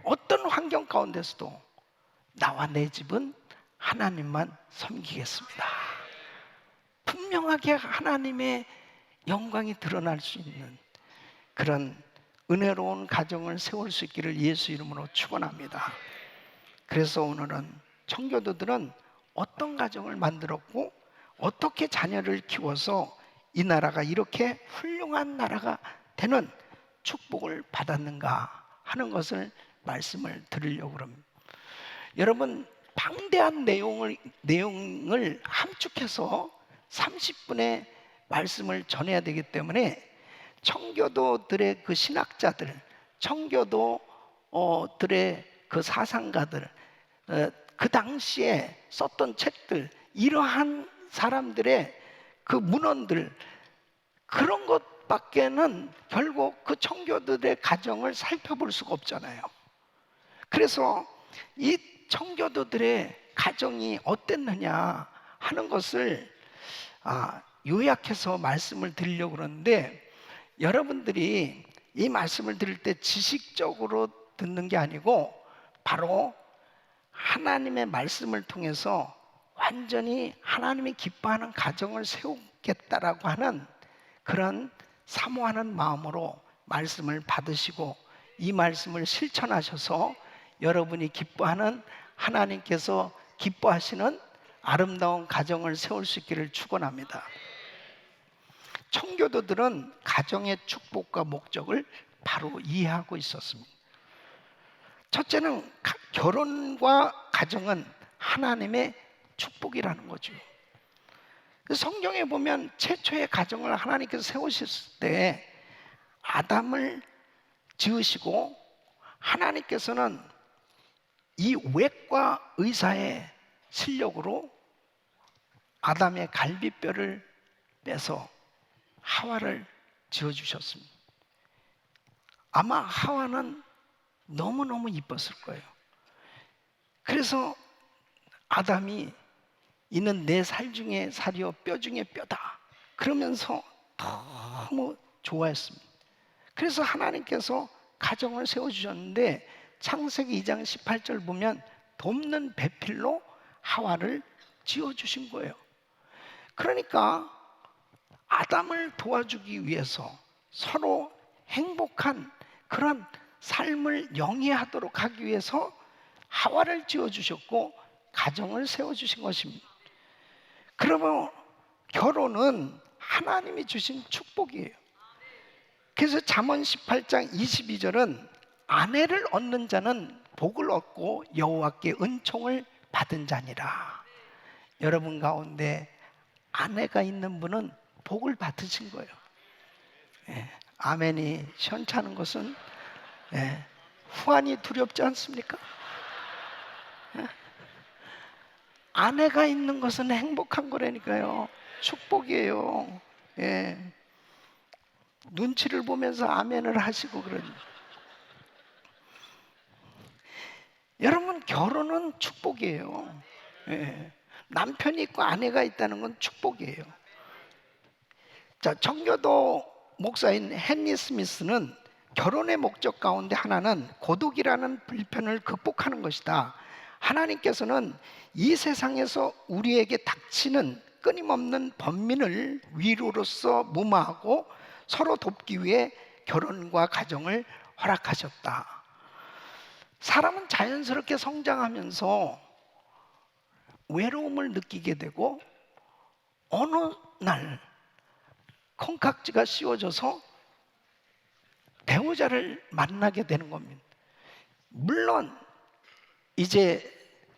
[SPEAKER 4] 어떤 환경 가운데서도 나와 내 집은 하나님만 섬기겠습니다. 분명하게 하나님의 영광이 드러날 수 있는 그런 은혜로운 가정을 세울 수 있기를 예수 이름으로 축원합니다. 그래서 오늘은 청교도들은 어떤 가정을 만들었고 어떻게 자녀를 키워서 이 나라가 이렇게 훌륭한 나라가 되는 축복을 받았는가 하는 것을 말씀을 드리려고 합니다. 여러분, 방대한 내용을 함축해서 30분의 말씀을 전해야 되기 때문에 청교도들의 그 신학자들, 청교도들의 그 사상가들, 그 당시에 썼던 책들, 이러한 사람들의 그 문헌들, 그런 것밖에는 결국 그 청교도들의 가정을 살펴볼 수가 없잖아요. 그래서 이 청교도들의 가정이 어땠느냐 하는 것을 요약해서 말씀을 드리려고 그러는데, 여러분들이 이 말씀을 들을 때 지식적으로 듣는 게 아니고 바로 하나님의 말씀을 통해서 완전히 하나님이 기뻐하는 가정을 세우겠다라고 하는 그런 사모하는 마음으로 말씀을 받으시고 이 말씀을 실천하셔서 여러분이 기뻐하는, 하나님께서 기뻐하시는 아름다운 가정을 세울 수 있기를 축원합니다. 청교도들은 가정의 축복과 목적을 바로 이해하고 있었습니다. 첫째는 결혼과 가정은 하나님의 축복이라는 거죠. 성경에 보면 최초의 가정을 하나님께서 세우셨을 때 아담을 지으시고, 하나님께서는 이 외과 의사의 실력으로 아담의 갈비뼈를 빼서 하와를 지어주셨습니다. 아마 하와는 너무너무 이뻤을 거예요. 그래서 아담이 이는 내 살 중에 살이요 뼈 중에 뼈다 그러면서 너무 좋아했습니다. 그래서 하나님께서 가정을 세워주셨는데, 창세기 2장 18절 보면 돕는 배필로 하와를 지어주신 거예요. 그러니까 아담을 도와주기 위해서 서로 행복한 그런 삶을 영위하도록 하기 위해서 하와를 지어주셨고 가정을 세워주신 것입니다. 그러면 결혼은 하나님이 주신 축복이에요. 그래서 잠언 18장 22절은 아내를 얻는 자는 복을 얻고 여호와께 은총을 받은 자니라. 여러분 가운데 아내가 있는 분은 복을 받으신 거예요. 아멘이 시원찮은 것은 후환이 두렵지 않습니까? 아내가 있는 것은 행복한 거라니까요. 축복이에요. 눈치를 보면서 아멘을 하시고 그러니. 여러분, 결혼은 축복이에요. 남편이 있고 아내가 있다는 건 축복이에요. 자, 청교도 목사인 헨리 스미스는 결혼의 목적 가운데 하나는 고독이라는 불편을 극복하는 것이다. 하나님께서는 이 세상에서 우리에게 닥치는 끊임없는 번민을 위로로서 무마하고 서로 돕기 위해 결혼과 가정을 허락하셨다. 사람은 자연스럽게 성장하면서 외로움을 느끼게 되고 어느 날 콩깍지가 씌워져서 배우자를 만나게 되는 겁니다. 물론 이제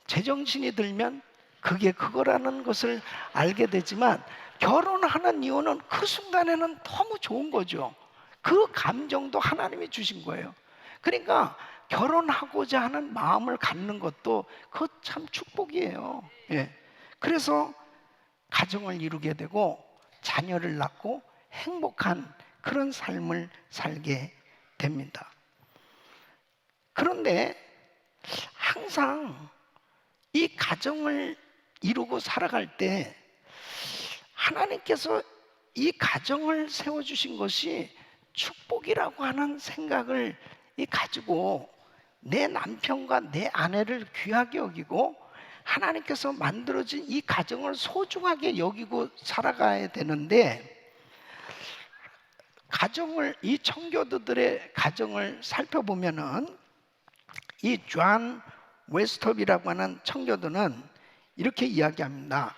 [SPEAKER 4] 제정신이 들면 그게 그거라는 것을 알게 되지만, 결혼하는 이유는 그 순간에는 너무 좋은 거죠. 그 감정도 하나님이 주신 거예요. 그러니까 결혼하고자 하는 마음을 갖는 것도 그거 참 축복이에요. 그래서 가정을 이루게 되고 자녀를 낳고 행복한 그런 삶을 살게 됩니다. 그런데 항상 이 가정을 이루고 살아갈 때 하나님께서 이 가정을 세워주신 것이 축복이라고 하는 생각을 가지고 내 남편과 내 아내를 귀하게 여기고 하나님께서 만들어진 이 가정을 소중하게 여기고 살아가야 되는데, 이 청교도들의 가정을 살펴보면은 이 존 웨스톱이라고 하는 청교도는 이렇게 이야기합니다.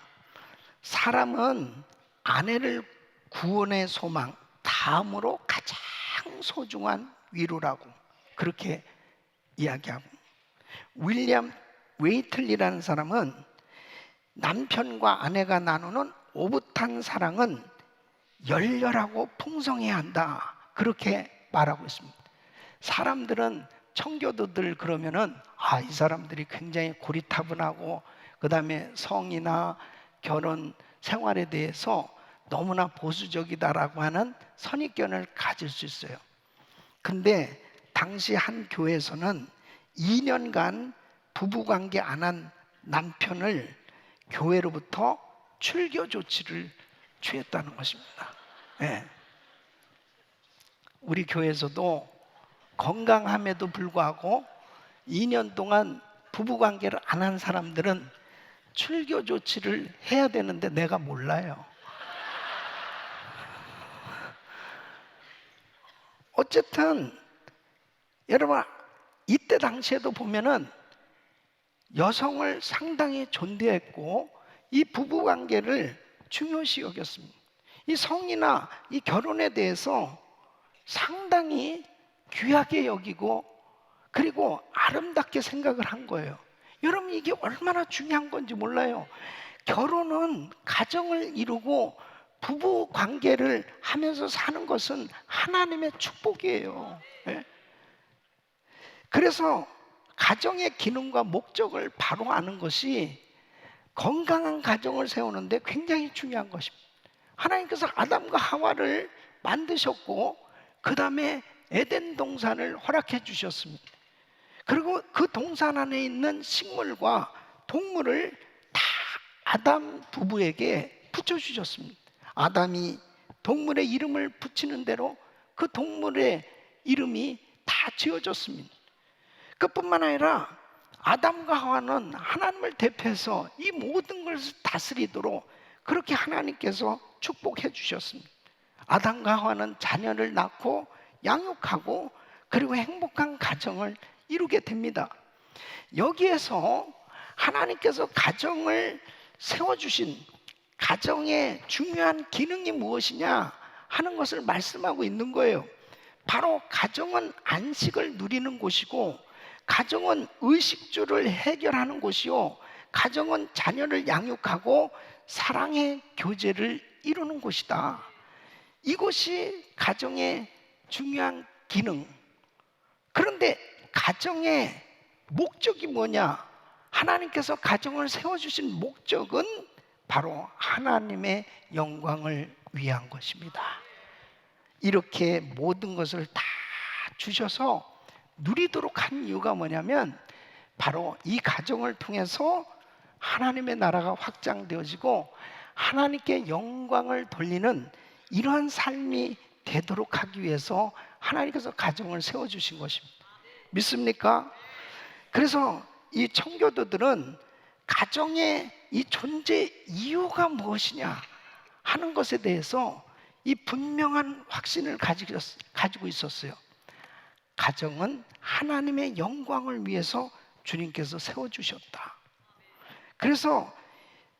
[SPEAKER 4] 사람은 아내를 구원의 소망, 다음으로 가장 소중한 위로라고 그렇게 이야기하고, 윌리엄 웨이틀리라는 사람은 남편과 아내가 나누는 오붓한 사랑은 열렬하고 풍성해야 한다. 그렇게 말하고 있습니다. 사람들은 청교도들 그러면은 이 사람들이 굉장히 고리타분하고 그 다음에 성이나 결혼 생활에 대해서 너무나 보수적이다라고 하는 선입견을 가질 수 있어요. 근데 당시 한 교회에서는 2년간 부부관계 안 한 남편을 교회로부터 출교 조치를 취했다는 것입니다. 네. 우리 교회에서도 건강함에도 불구하고 2년 동안 부부관계를 안 한 사람들은 출교 조치를 해야 되는데 내가 몰라요. 어쨌든 여러분 이때 당시에도 보면은 여성을 상당히 존대했고 이 부부관계를 중요시 여겼습니다. 이 성이나 이 결혼에 대해서 상당히 귀하게 여기고 그리고 아름답게 생각을 한 거예요. 여러분 이게 얼마나 중요한 건지 몰라요. 결혼은 가정을 이루고 부부 관계를 하면서 사는 것은 하나님의 축복이에요. 예? 그래서 가정의 기능과 목적을 바로 아는 것이 건강한 가정을 세우는데 굉장히 중요한 것입니다. 하나님께서 아담과 하와를 만드셨고 그 다음에 에덴 동산을 허락해 주셨습니다. 그리고 그 동산 안에 있는 식물과 동물을 다 아담 부부에게 붙여주셨습니다. 아담이 동물의 이름을 붙이는 대로 그 동물의 이름이 다 지어졌습니다. 그뿐만 아니라 아담과 하와는 하나님을 대표해서 이 모든 것을 다스리도록 그렇게 하나님께서 축복해 주셨습니다. 아담과 하와는 자녀를 낳고 양육하고 그리고 행복한 가정을 이루게 됩니다. 여기에서 하나님께서 가정을 세워주신 가정의 중요한 기능이 무엇이냐 하는 것을 말씀하고 있는 거예요. 바로 가정은 안식을 누리는 곳이고 가정은 의식주를 해결하는 곳이요 가정은 자녀를 양육하고 사랑의 교제를 이루는 곳이다. 이것이 가정의 중요한 기능. 그런데 가정의 목적이 뭐냐? 하나님께서 가정을 세워주신 목적은 바로 하나님의 영광을 위한 것입니다. 이렇게 모든 것을 다 주셔서 누리도록 한 이유가 뭐냐면 바로 이 가정을 통해서 하나님의 나라가 확장되어지고 하나님께 영광을 돌리는 이러한 삶이 되도록 하기 위해서 하나님께서 가정을 세워주신 것입니다. 믿습니까? 그래서 이 청교도들은 가정의 이 존재 이유가 무엇이냐 하는 것에 대해서 이 분명한 확신을 가지고 있었어요. 가정은 하나님의 영광을 위해서 주님께서 세워주셨다. 그래서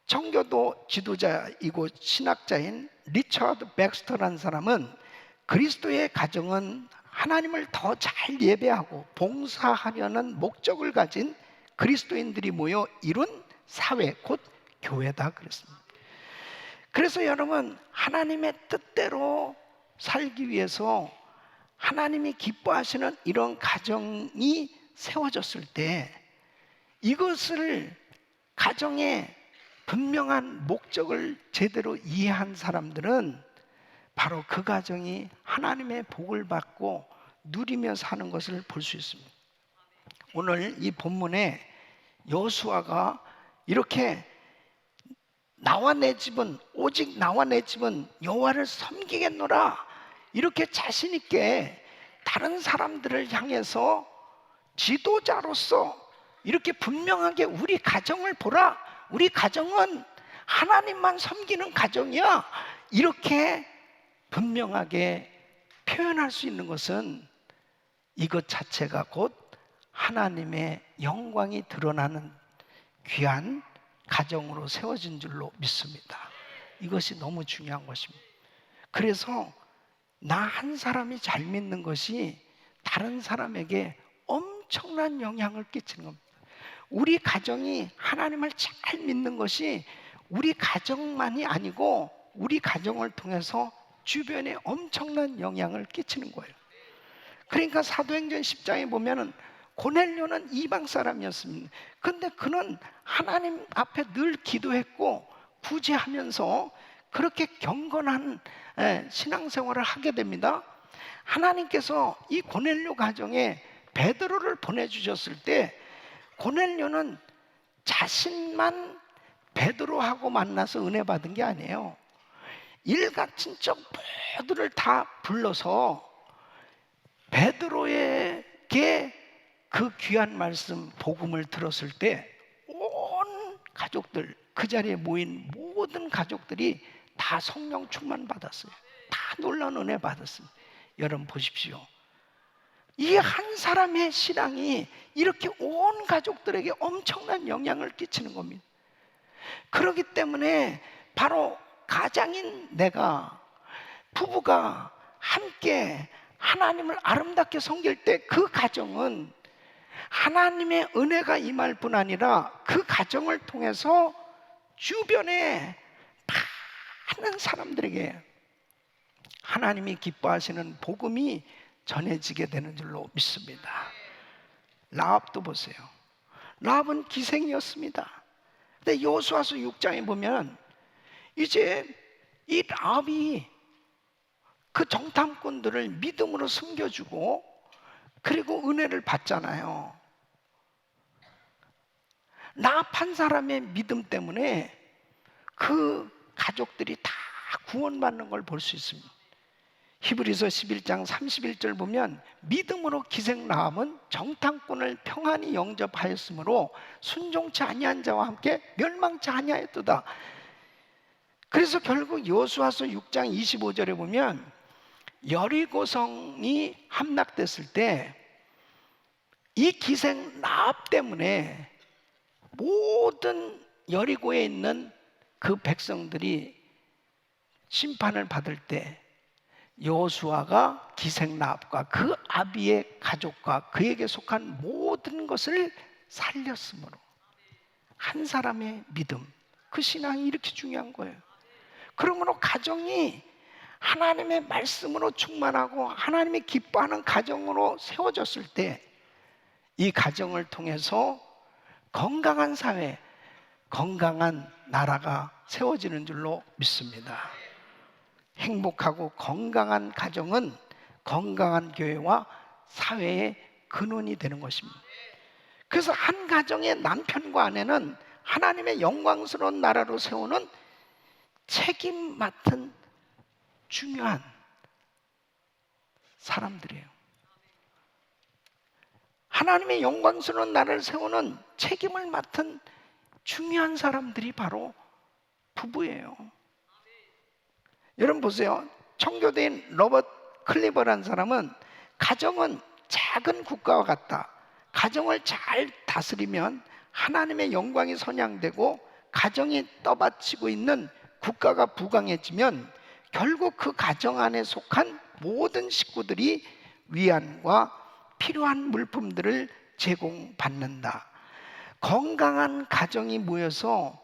[SPEAKER 4] 청교도 지도자이고 신학자인 리처드 백스터라는 사람은 그리스도의 가정은 하나님을 더 잘 예배하고 봉사하려는 목적을 가진 그리스도인들이 모여 이룬 사회, 곧 교회다 그랬습니다. 그래서 여러분 하나님의 뜻대로 살기 위해서 하나님이 기뻐하시는 이런 가정이 세워졌을 때 이것을 가정의 분명한 목적을 제대로 이해한 사람들은 바로 그 가정이 하나님의 복을 받고 누리며 사는 것을 볼 수 있습니다. 오늘 이 본문에 여호수아가 이렇게 나와 내 집은 오직 나와 내 집은 여호와를 섬기겠노라 이렇게 자신 있게 다른 사람들을 향해서 지도자로서 이렇게 분명하게 우리 가정을 보라, 우리 가정은 하나님만 섬기는 가정이야 이렇게 분명하게 표현할 수 있는 것은 이것 자체가 곧 하나님의 영광이 드러나는 귀한 가정으로 세워진 줄로 믿습니다. 이것이 너무 중요한 것입니다. 그래서 나 한 사람이 잘 믿는 것이 다른 사람에게 엄청난 영향을 끼치는 겁니다. 우리 가정이 하나님을 잘 믿는 것이 우리 가정만이 아니고 우리 가정을 통해서 주변에 엄청난 영향을 끼치는 거예요. 그러니까 사도행전 10장에 보면은 고넬료는 이방 사람이었습니다. 근데 그는 하나님 앞에 늘 기도했고 구제하면서 그렇게 경건한 신앙생활을 하게 됩니다. 하나님께서 이 고넬료 가정에 베드로를 보내주셨을 때 고넬료는 자신만 베드로하고 만나서 은혜 받은 게 아니에요. 일가 친척 모두를 다 불러서 베드로에게 그 귀한 말씀 복음을 들었을 때 온 가족들, 그 자리에 모인 모든 가족들이 다 성령 충만 받았어요. 다 놀라운 은혜 받았습니다. 여러분 보십시오. 이 한 사람의 신앙이 이렇게 온 가족들에게 엄청난 영향을 끼치는 겁니다. 그렇기 때문에 바로 가장인 내가, 부부가 함께 하나님을 아름답게 섬길 때 그 가정은 하나님의 은혜가 임할 뿐 아니라 그 가정을 통해서 주변에 많은 사람들에게 하나님이 기뻐하시는 복음이 전해지게 되는 줄로 믿습니다. 라합도 보세요. 라합은 기생이었습니다. 근데 여호수아서 6장에 보면 이제 이 라합이 그 정탐꾼들을 믿음으로 숨겨주고 그리고 은혜를 받잖아요. 라합 한 사람의 믿음 때문에 그 가족들이 다 구원받는 걸 볼 수 있습니다. 히브리서 11장 31절 보면 믿음으로 기생 라합은 정탐꾼을 평안히 영접하였으므로 순종치 아니한 자와 함께 멸망치 아니하였도다. 그래서 결국 여호수아서 6장 25절에 보면 여리고성이 함락됐을 때 이 기생 라합 때문에 모든 여리고에 있는 그 백성들이 심판을 받을 때 여호수아가 기생 라합과 그 아비의 가족과 그에게 속한 모든 것을 살렸으므로 한 사람의 믿음, 그 신앙이 이렇게 중요한 거예요. 그러므로 가정이 하나님의 말씀으로 충만하고 하나님이 기뻐하는 가정으로 세워졌을 때 이 가정을 통해서 건강한 사회, 건강한 나라가 세워지는 줄로 믿습니다. 행복하고 건강한 가정은 건강한 교회와 사회의 근원이 되는 것입니다. 그래서 한 가정의 남편과 아내는 하나님의 영광스러운 나라로 세우는 책임 맡은 중요한 사람들이에요. 하나님의 영광스러운 나라를 세우는 책임을 맡은 중요한 사람들이 바로 부부예요. 여러분 보세요. 청교도인 로버트 클리버라는 사람은 가정은 작은 국가와 같다. 가정을 잘 다스리면 하나님의 영광이 선양되고 가정이 떠받치고 있는 국가가 부강해지면 결국 그 가정 안에 속한 모든 식구들이 위안과 필요한 물품들을 제공받는다. 건강한 가정이 모여서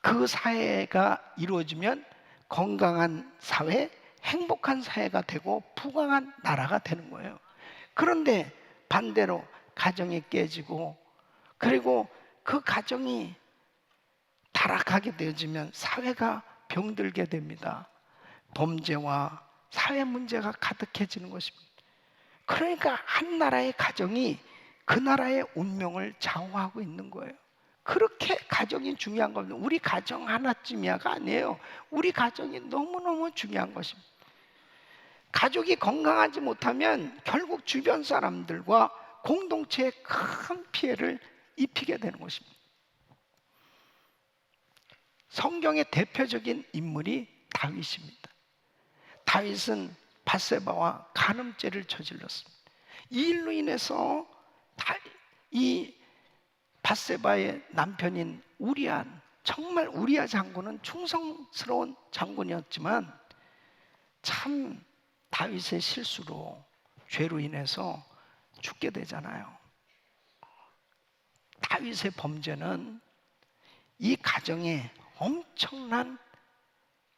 [SPEAKER 4] 그 사회가 이루어지면 건강한 사회, 행복한 사회가 되고 부강한 나라가 되는 거예요. 그런데 반대로 가정이 깨지고 그리고 그 가정이 타락하게 되어지면 사회가 병들게 됩니다. 범죄와 사회 문제가 가득해지는 것입니다. 그러니까 한 나라의 가정이 그 나라의 운명을 좌우하고 있는 거예요. 그렇게 가정이 중요한 겁니다. 우리 가정 하나쯤이야가 아니에요. 우리 가정이 너무너무 중요한 것입니다. 가족이 건강하지 못하면 결국 주변 사람들과 공동체에 큰 피해를 입히게 되는 것입니다. 성경의 대표적인 인물이 다윗입니다. 다윗은 밧세바와 간음죄를 저질렀습니다. 이 일로 인해서 이 밧세바의 남편인 우리아, 정말 우리아 장군은 충성스러운 장군이었지만 참 다윗의 실수로 죄로 인해서 죽게 되잖아요. 다윗의 범죄는 이 가정에 엄청난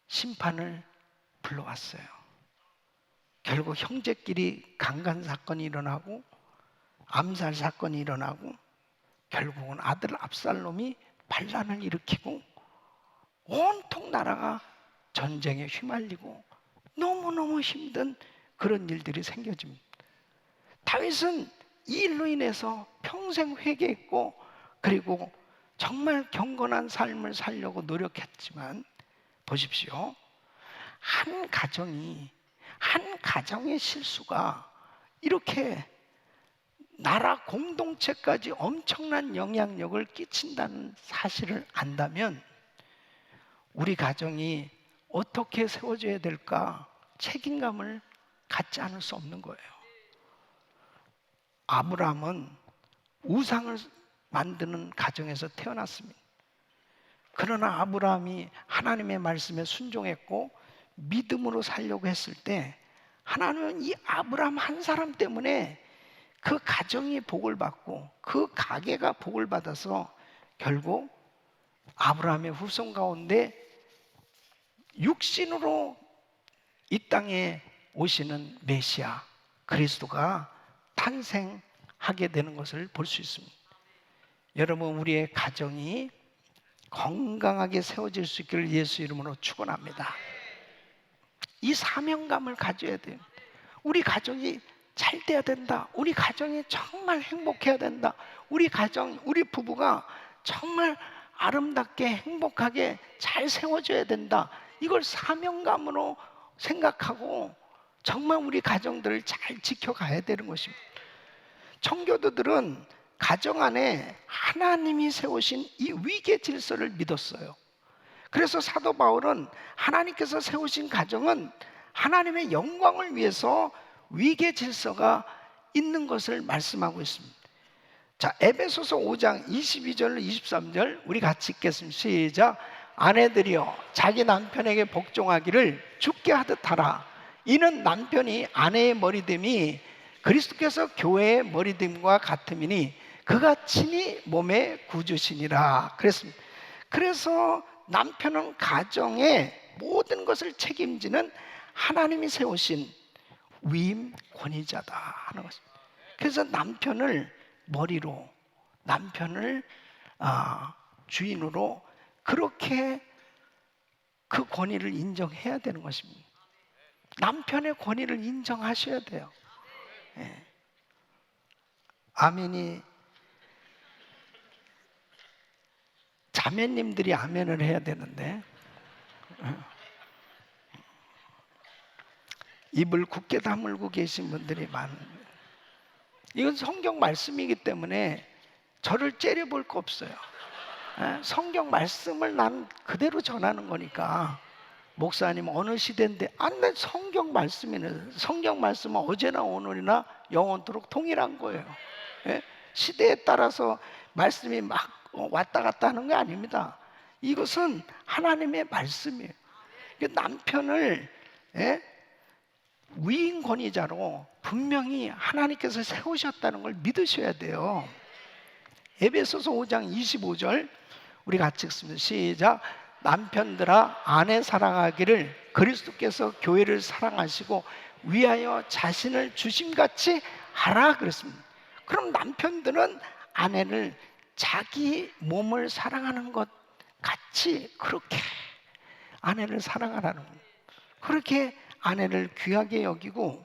[SPEAKER 4] 심판을 불러왔어요. 결국 형제끼리 강간 사건이 일어나고 암살 사건이 일어나고 결국은 아들 압살롬이 반란을 일으키고 온통 나라가 전쟁에 휘말리고 너무너무 힘든 그런 일들이 생겨집니다. 다윗은 이 일로 인해서 평생 회개했고 그리고 정말 경건한 삶을 살려고 노력했지만 보십시오. 한 가정의 실수가 이렇게 나라 공동체까지 엄청난 영향력을 끼친다는 사실을 안다면 우리 가정이 어떻게 세워져야 될까 책임감을 갖지 않을 수 없는 거예요. 아브라함은 우상을 만드는 가정에서 태어났습니다. 그러나 아브라함이 하나님의 말씀에 순종했고 믿음으로 살려고 했을 때 하나님은 이 아브라함 한 사람 때문에 그 가정이 복을 받고 그 가게가 복을 받아서 결국 아브라함의 후손 가운데 육신으로 이 땅에 오시는 메시아 그리스도가 탄생하게 되는 것을 볼 수 있습니다. 여러분, 우리의 가정이 건강하게 세워질 수 있기를 예수 이름으로 축원합니다. 이 사명감을 가져야 돼요. 우리 가정이 잘 돼야 된다. 우리 가정이 정말 행복해야 된다. 우리 가정, 우리 부부가 정말 아름답게 행복하게 잘 세워져야 된다. 이걸 사명감으로 생각하고 정말 우리 가정들을 잘 지켜가야 되는 것입니다. 청교도들은 가정 안에 하나님이 세우신 이 위계 질서를 믿었어요. 그래서 사도 바울은 하나님께서 세우신 가정은 하나님의 영광을 위해서 위계 질서가 있는 것을 말씀하고 있습니다. 자, 에베소서 5장 22절 23절 우리 같이 읽겠습니다. 시작. 아내들이여 자기 남편에게 복종하기를 주께 하듯 하라. 이는 남편이 아내의 머리됨이 그리스도께서 교회의 머리됨과 같음이니 그가 친히 몸의 구주시니라 그랬습니다. 그래서 남편은 가정의 모든 것을 책임지는 하나님이 세우신 위임 권위자다 하는 것입니다. 그래서 남편을 머리로, 남편을 주인으로 그렇게 그 권위를 인정해야 되는 것입니다. 남편의 권위를 인정하셔야 돼요. 네. 아멘이 자매님들이 아멘을 해야 되는데 입을 굳게 다물고 계신 분들이 많은데 이건 성경 말씀이기 때문에 저를 째려볼 거 없어요. 성경 말씀을 난 그대로 전하는 거니까 목사님 어느 시대인데 난 성경 말씀이네. 성경 말씀은 어제나 오늘이나 영원토록 동일한 거예요. 시대에 따라서 말씀이 막 왔다 갔다 하는 게 아닙니다. 이것은 하나님의 말씀이에요. 남편을 위임 권위자로 분명히 하나님께서 세우셨다는 걸 믿으셔야 돼요. 에베소서 5장 25절 우리 같이 읽습니다. 시작. 남편들아 아내 사랑하기를 그리스도께서 교회를 사랑하시고 위하여 자신을 주심같이 하라 그랬습니다. 그럼 남편들은 아내를 자기 몸을 사랑하는 것 같이 그렇게 아내를 사랑하라는 거예요. 그렇게 아내를 귀하게 여기고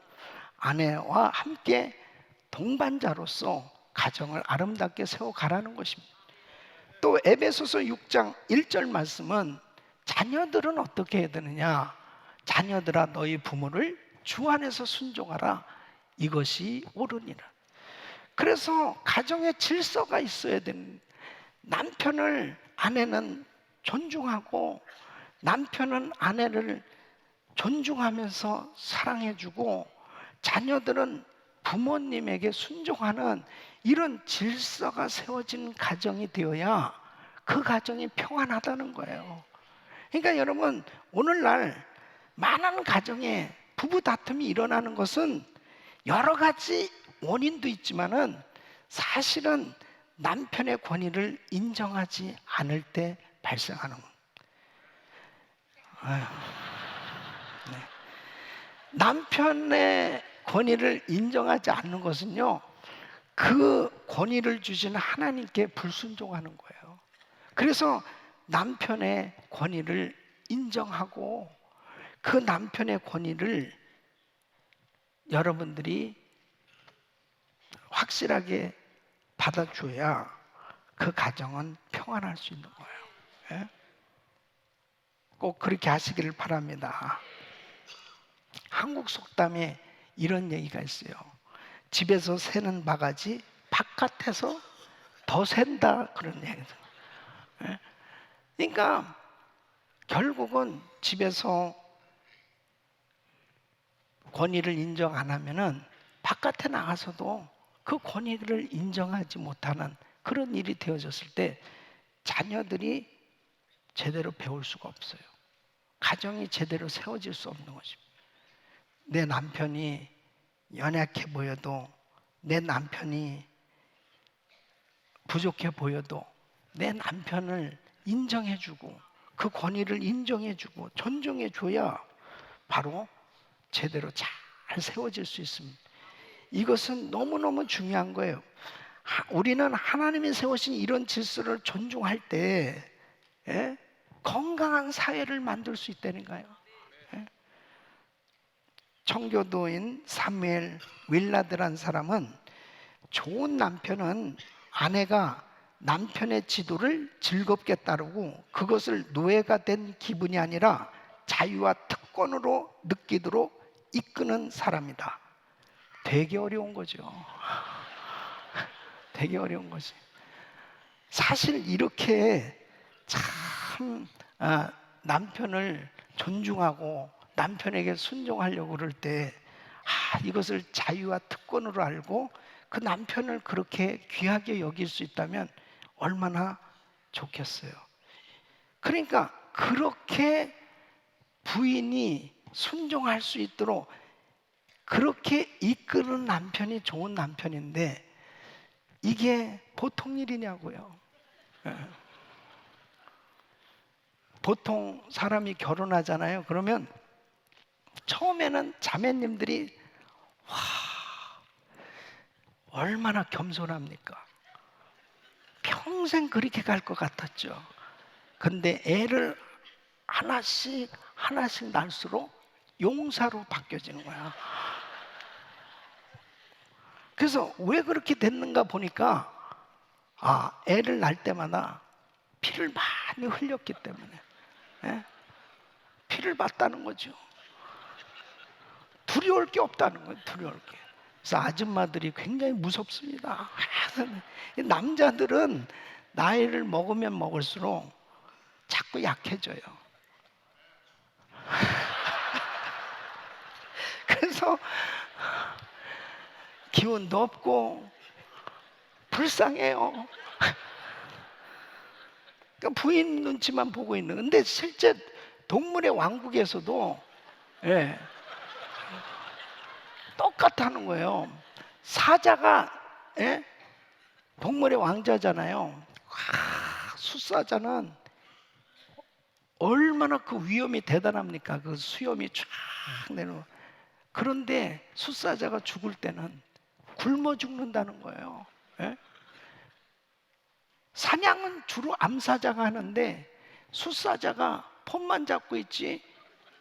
[SPEAKER 4] 아내와 함께 동반자로서 가정을 아름답게 세워가라는 것입니다. 또 에베소서 6장 1절 말씀은 자녀들은 어떻게 해야 되느냐? 자녀들아 너희 부모를 주 안에서 순종하라. 이것이 옳으니라. 그래서 가정에 질서가 있어야 되는, 남편을 아내는 존중하고 남편은 아내를 존중하면서 사랑해주고 자녀들은 부모님에게 순종하는 이런 질서가 세워진 가정이 되어야 그 가정이 평안하다는 거예요. 그러니까 여러분, 오늘날 많은 가정에 부부 다툼이 일어나는 것은 여러 가지 원인도 있지만은 사실은 남편의 권위를 인정하지 않을 때 발생하는 겁니다. 남편의 권위를 인정하지 않는 것은요, 그 권위를 주신 하나님께 불순종하는 거예요. 그래서 남편의 권위를 인정하고 그 남편의 권위를 여러분들이 확실하게 받아줘야 그 가정은 평안할 수 있는 거예요. 예? 꼭 그렇게 하시기를 바랍니다. 한국 속담에 이런 얘기가 있어요. 집에서 새는 바가지 바깥에서 더 샌다, 그런 얘기죠. 예? 그러니까 결국은 집에서 권위를 인정 안 하면은 바깥에 나가서도 그 권위를 인정하지 못하는 그런 일이 되어졌을 때 자녀들이 제대로 배울 수가 없어요. 가정이 제대로 세워질 수 없는 것입니다. 내 남편이 연약해 보여도, 내 남편이 부족해 보여도 내 남편을 인정해주고 그 권위를 인정해주고 존중해줘야 바로 제대로 잘 세워질 수 있습니다. 이것은 너무너무 중요한 거예요. 우리는 하나님이 세우신 이런 질서를 존중할 때 건강한 사회를 만들 수 있다는 거예요. 청교도인 사무엘 윌라드란 사람은 좋은 남편은 아내가 남편의 지도를 즐겁게 따르고 그것을 노예가 된 기분이 아니라 자유와 특권으로 느끼도록 이끄는 사람이다. 되게 어려운 거죠. 되게 어려운 거지. 사실 이렇게 참 남편을 존중하고 남편에게 순종하려고 그럴 때 이것을 자유와 특권으로 알고 그 남편을 그렇게 귀하게 여길 수 있다면 얼마나 좋겠어요. 그러니까 그렇게 부인이 순종할 수 있도록 그렇게 이끄는 남편이 좋은 남편인데 이게 보통 일이냐고요. 보통 사람이 결혼하잖아요. 그러면 처음에는 자매님들이 얼마나 겸손합니까? 평생 그렇게 갈 것 같았죠. 근데 애를 하나씩 낳을수록 용사로 바뀌어지는 거야. 그래서 왜 그렇게 됐는가 보니까 애를 낳을 때마다 피를 많이 흘렸기 때문에 피를 봤다는 거죠. 두려울 게 없다는 거예요. 두려울 게. 그래서 아줌마들이 굉장히 무섭습니다. 남자들은 나이를 먹으면 먹을수록 자꾸 약해져요. 그래서 기운도 없고 불쌍해요. 그러니까 부인 눈치만 보고 있는. 근데 실제 동물의 왕국에서도 똑같다는 거예요. 사자가 동물의 왕자잖아요. 숫사자는 얼마나 그 위험이 대단합니까? 그 수염이 쫙 내려. 그런데 숫사자가 죽을 때는 굶어 죽는다는 거예요. 사냥은 주로 암사자가 하는데 숫사자가 폰만 잡고 있지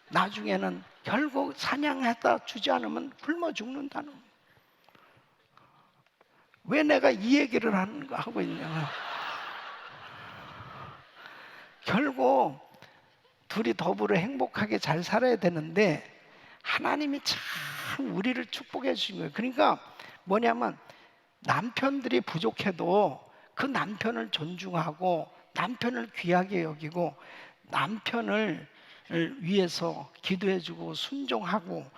[SPEAKER 4] 나중에는 결국 사냥하다 주지 않으면 굶어 죽는다는 거예요. 왜 내가 이 얘기를 하고 있냐? 결국 둘이 더불어 행복하게 잘 살아야 되는데 하나님이 참 우리를 축복해 주신 거예요. 그러니까 뭐냐면 남편들이 부족해도 그 남편을 존중하고 남편을 귀하게 여기고 남편을 위해서 기도해주고 순종하고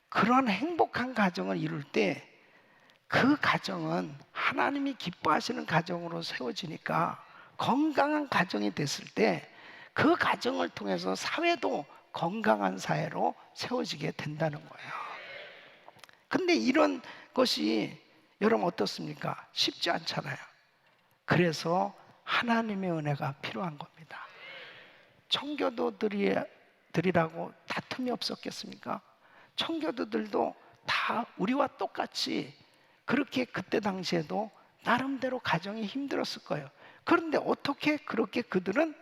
[SPEAKER 4] 그런 행복한 가정을 이룰 때 그 가정은 하나님이 기뻐하시는 가정으로 세워지니까 건강한 가정이 됐을 때 그 가정을 통해서 사회도 건강한 사회로 세워지게 된다는 거예요. 근데 이런 것이 여러분 어떻습니까? 쉽지 않잖아요. 그래서 하나님의 은혜가 필요한 겁니다. 청교도들이라고 다툼이 없었겠습니까? 청교도들도 다 우리와 똑같이 그렇게 그때 당시에도 나름대로 가정이 힘들었을 거예요. 그런데 어떻게 그렇게 그들은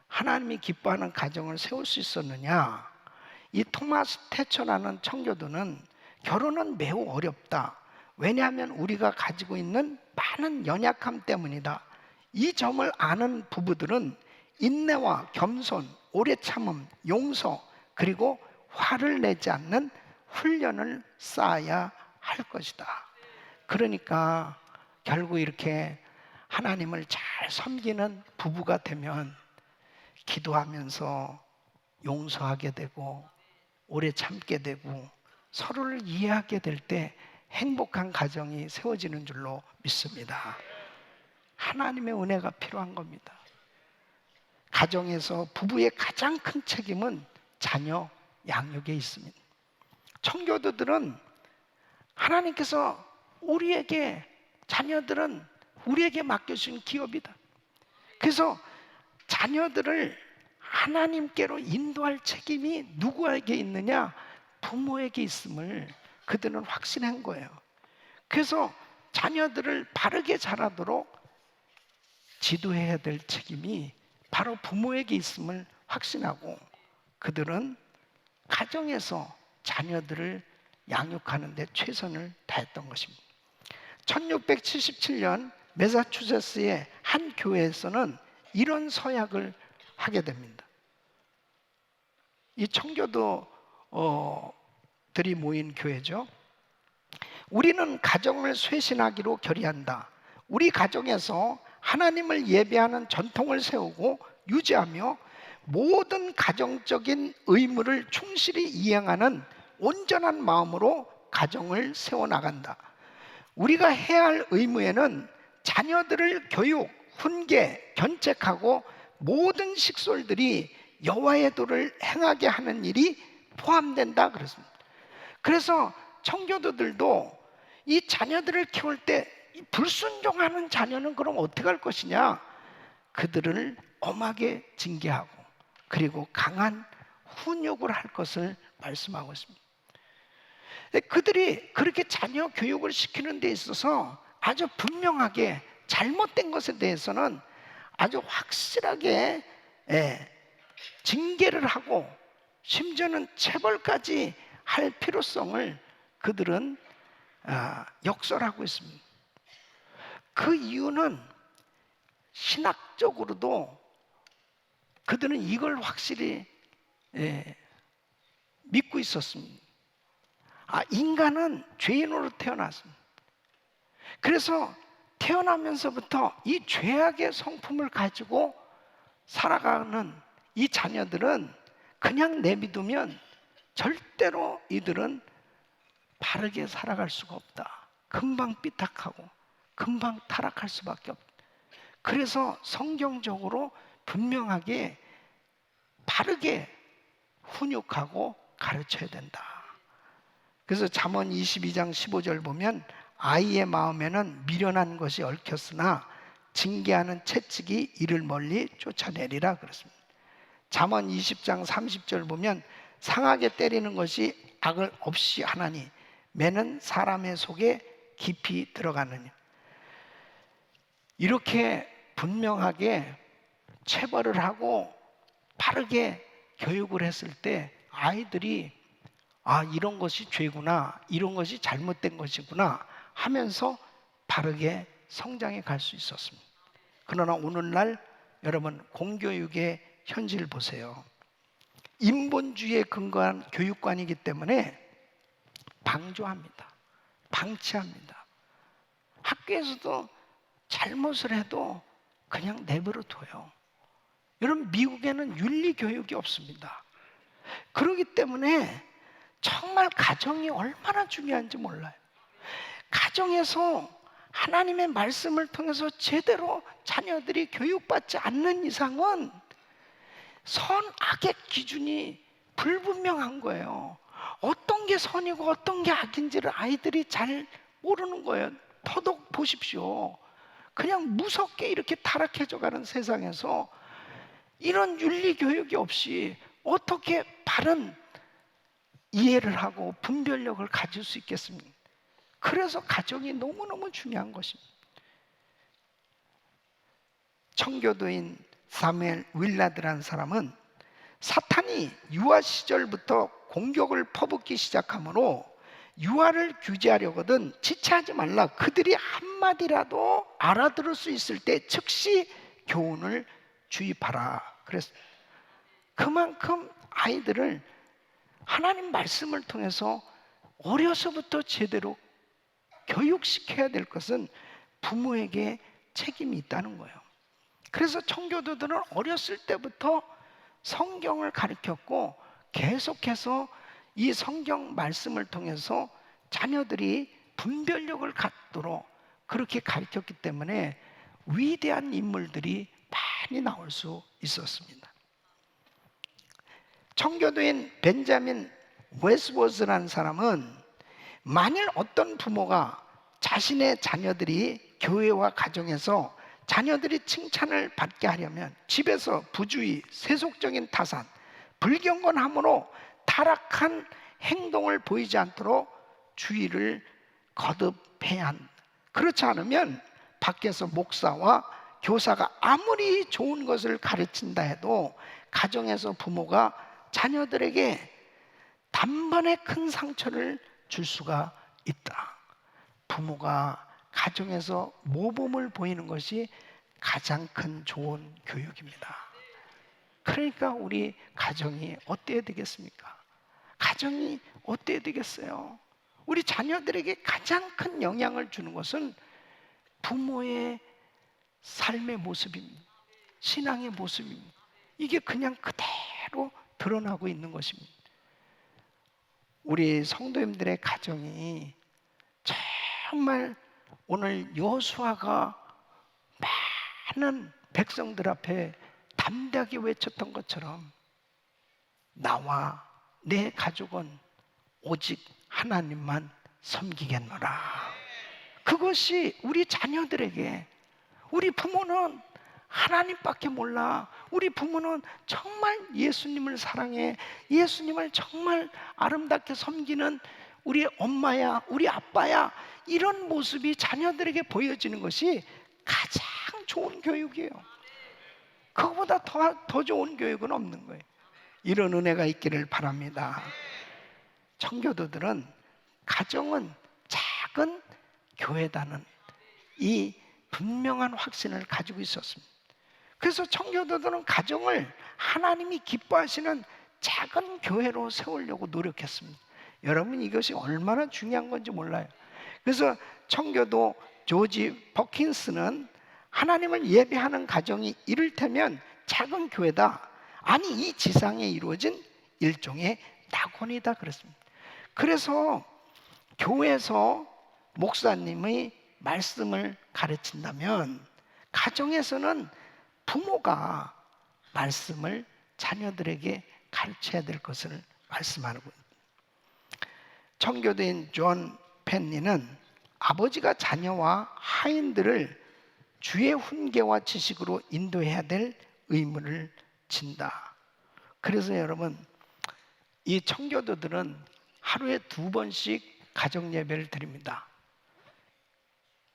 [SPEAKER 4] 하나님이 기뻐하는 가정을 세울 수 있었느냐? 이 토마스 태처라는 청교도는 결혼은 매우 어렵다. 왜냐하면 우리가 가지고 있는 많은 연약함 때문이다. 이 점을 아는 부부들은 인내와 겸손, 오래 참음, 용서, 그리고 화를 내지 않는 훈련을 쌓아야 할 것이다. 그러니까 결국 이렇게 하나님을 잘 섬기는 부부가 되면 기도하면서 용서하게 되고 오래 참게 되고 서로를 이해하게 될 때 행복한 가정이 세워지는 줄로 믿습니다. 하나님의 은혜가 필요한 겁니다. 가정에서 부부의 가장 큰 책임은 자녀 양육에 있습니다. 청교도들은 하나님께서 우리에게, 자녀들은 우리에게 맡겨주신 기업이다. 그래서 자녀들을 하나님께로 인도할 책임이 누구에게 있느냐? 부모에게 있음을 그들은 확신한 거예요. 그래서 자녀들을 바르게 자라도록 지도해야 될 책임이 바로 부모에게 있음을 확신하고 그들은 가정에서 자녀들을 양육하는 데 최선을 다했던 것입니다. 1677년 매사추세츠의 한 교회에서는 이런 서약을 하게 됩니다. 이 청교도들이 모인 교회죠. 우리는 가정을 쇄신하기로 결의한다. 우리 가정에서 하나님을 예배하는 전통을 세우고 유지하며 모든 가정적인 의무를 충실히 이행하는 온전한 마음으로 가정을 세워나간다. 우리가 해야 할 의무에는 자녀들을 교육, 훈계, 견책하고 모든 식솔들이 여호와의 도를 행하게 하는 일이 포함된다 그랬습니다. 그래서 청교도들도 이 자녀들을 키울 때 불순종하는 자녀는 그럼 어떻게 할 것이냐? 그들을 엄하게 징계하고 그리고 강한 훈육을 할 것을 말씀하고 있습니다. 그들이 그렇게 자녀 교육을 시키는 데 있어서 아주 분명하게 잘못된 것에 대해서는 아주 확실하게 징계를 하고 심지어는 체벌까지 할 필요성을 그들은 역설하고 있습니다. 그 이유는 신학적으로도 그들은 이걸 확실히 믿고 있었습니다. 인간은 죄인으로 태어났습니다. 그래서 태어나면서부터 이 죄악의 성품을 가지고 살아가는 이 자녀들은 그냥 내비두면 절대로 이들은 바르게 살아갈 수가 없다. 금방 삐딱하고 금방 타락할 수밖에 없다. 그래서 성경적으로 분명하게 바르게 훈육하고 가르쳐야 된다. 그래서 잠언 22장 15절 보면 아이의 마음에는 미련한 것이 얽혔으나 징계하는 채찍이 이를 멀리 쫓아내리라 그랬습니다. 잠언 20장 30절 보면 상하게 때리는 것이 악을 없이 하나니 매는 사람의 속에 깊이 들어가느니. 이렇게 분명하게 체벌을 하고 바르게 교육을 했을 때 아이들이 이런 것이 죄구나, 이런 것이 잘못된 것이구나 하면서 바르게 성장해 갈 수 있었습니다. 그러나 오늘날 여러분 공교육의 현실을 보세요. 인본주의에 근거한 교육관이기 때문에 방조합니다. 방치합니다. 학교에서도 잘못을 해도 그냥 내버려 둬요. 여러분 미국에는 윤리교육이 없습니다. 그렇기 때문에 정말 가정이 얼마나 중요한지 몰라요. 가정에서 하나님의 말씀을 통해서 제대로 자녀들이 교육받지 않는 이상은 선악의 기준이 불분명한 거예요. 어떤 게 선이고 어떤 게 악인지를 아이들이 잘 모르는 거예요. 더더욱 보십시오. 그냥 무섭게 이렇게 타락해져 가는 세상에서 이런 윤리 교육이 없이 어떻게 바른 이해를 하고 분별력을 가질 수 있겠습니까? 그래서 가정이 너무너무 중요한 것입니다. 청교도인 사무엘 윌라드라는 사람은 사탄이 유아 시절부터 공격을 퍼붓기 시작하므로 유아를 규제하려거든 지체하지 말라. 그들이 한마디라도 알아들을 수 있을 때 즉시 교훈을 주입하라. 그래서 그만큼 아이들을 하나님 말씀을 통해서 어려서부터 제대로 교육시켜야 될 것은 부모에게 책임이 있다는 거예요. 그래서 청교도들은 어렸을 때부터 성경을 가르쳤고 계속해서 이 성경 말씀을 통해서 자녀들이 분별력을 갖도록 그렇게 가르쳤기 때문에 위대한 인물들이 많이 나올 수 있었습니다. 청교도인 벤자민 웨스워스라는 사람은 만일 어떤 부모가 자신의 자녀들이 교회와 가정에서 자녀들이 칭찬을 받게 하려면 집에서 부주의, 세속적인 타산, 불경건함으로 타락한 행동을 보이지 않도록 주의를 거듭해야 한다. 그렇지 않으면 밖에서 목사와 교사가 아무리 좋은 것을 가르친다 해도 가정에서 부모가 자녀들에게 단번에 큰 상처를 줄 수가 있다. 부모가 가정에서 모범을 보이는 것이 가장 큰 좋은 교육입니다. 그러니까 우리 가정이 어때야 되겠습니까? 가정이 어때야 되겠어요? 우리 자녀들에게 가장 큰 영향을 주는 것은 부모의 삶의 모습입니다. 신앙의 모습입니다. 이게 그냥 그대로 드러나고 있는 것입니다. 우리 성도님들의 가정이 정말 오늘 여호수아가 많은 백성들 앞에 담대하게 외쳤던 것처럼 나와 내 가족은 오직 하나님만 섬기겠노라. 그것이 우리 자녀들에게, 우리 부모는 하나님밖에 몰라. 우리 부모는 정말 예수님을 사랑해. 예수님을 정말 아름답게 섬기는 우리 엄마야, 우리 아빠야. 이런 모습이 자녀들에게 보여지는 것이 가장 좋은 교육이에요. 그거보다 더 좋은 교육은 없는 거예요. 이런 은혜가 있기를 바랍니다. 청교도들은 가정은 작은 교회다는 이 분명한 확신을 가지고 있었습니다. 그래서 청교도들은 가정을 하나님이 기뻐하시는 작은 교회로 세우려고 노력했습니다. 여러분, 이것이 얼마나 중요한 건지 몰라요. 그래서 청교도 조지 버킨스는 하나님을 예배하는 가정이 이를테면 작은 교회다. 아니, 이 지상에 이루어진 일종의 낙원이다 그랬습니다. 그래서 교회에서 목사님의 말씀을 가르친다면 가정에서는 부모가 말씀을 자녀들에게 가르쳐야 될 것을 말씀하는 거예요. 청교도인 존 펜니는 아버지가 자녀와 하인들을 주의 훈계와 지식으로 인도해야 될 의무를 진다. 그래서 여러분, 이 청교도들은 하루에 2번씩 가정 예배를 드립니다.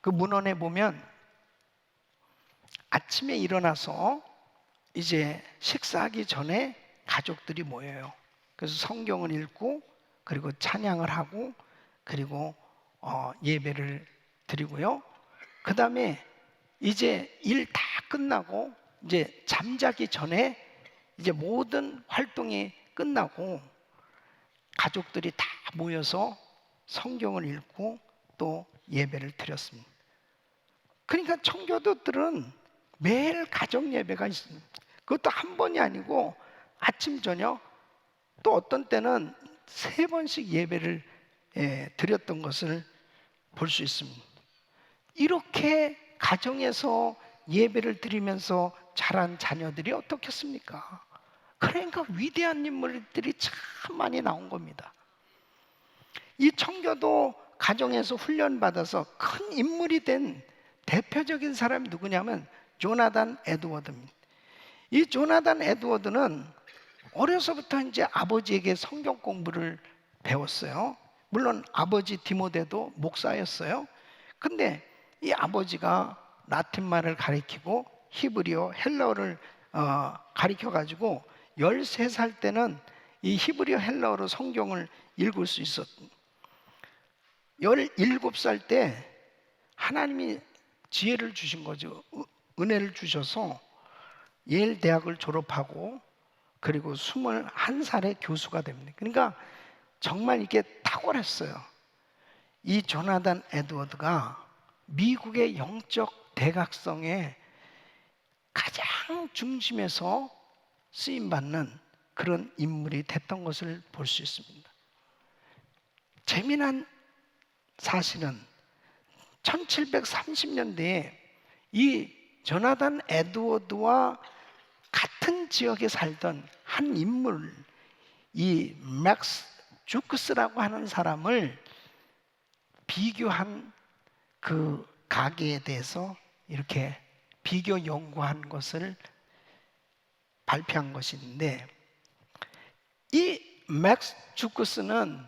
[SPEAKER 4] 그 문헌에 보면 아침에 일어나서 이제 식사하기 전에 가족들이 모여요. 그래서 성경을 읽고 그리고 찬양을 하고 그리고 예배를 드리고요. 그 다음에 이제 일 다 끝나고 이제 잠자기 전에 이제 모든 활동이 끝나고 가족들이 다 모여서 성경을 읽고 또 예배를 드렸습니다. 그러니까 청교도들은 매일 가정 예배가 있습니다. 그것도 한 번이 아니고 아침 저녁 또 어떤 때는 3번씩 예배를 드렸던 것을 볼 수 있습니다. 이렇게 가정에서 예배를 드리면서 자란 자녀들이 어떻겠습니까? 그러니까 위대한 인물들이 참 많이 나온 겁니다. 이 청교도 가정에서 훈련받아서 큰 인물이 된 대표적인 사람이 누구냐면 조나단 에드워드입니다. 이 조나단 에드워드는 어려서부터 이제 아버지에게 성경 공부를 배웠어요. 물론 아버지 디모데도 목사였어요. 근데 이 아버지가 라틴말을 가리키고 히브리어, 헬라어를 가리켜가지고 13살 때는 이 히브리어, 헬라어로 성경을 읽을 수 있었던, 17살 때 하나님이 지혜를 주신 거죠. 은혜를 주셔서 예일 대학을 졸업하고 그리고 21살에 교수가 됩니다. 그러니까 정말 이게 탁월했어요. 이 조나단 에드워드가 미국의 영적 대각성의 가장 중심에서 쓰임받는 그런 인물이 됐던 것을 볼 수 있습니다. 재미난 사실은 1730년대에 이 조나단 에드워드와 같은 지역에 살던 한 인물, 이 맥스 주크스라고 하는 사람을 비교한 그 가계에 대해서 이렇게 비교 연구한 것을 발표한 것이 있는데, 이 맥스 주크스는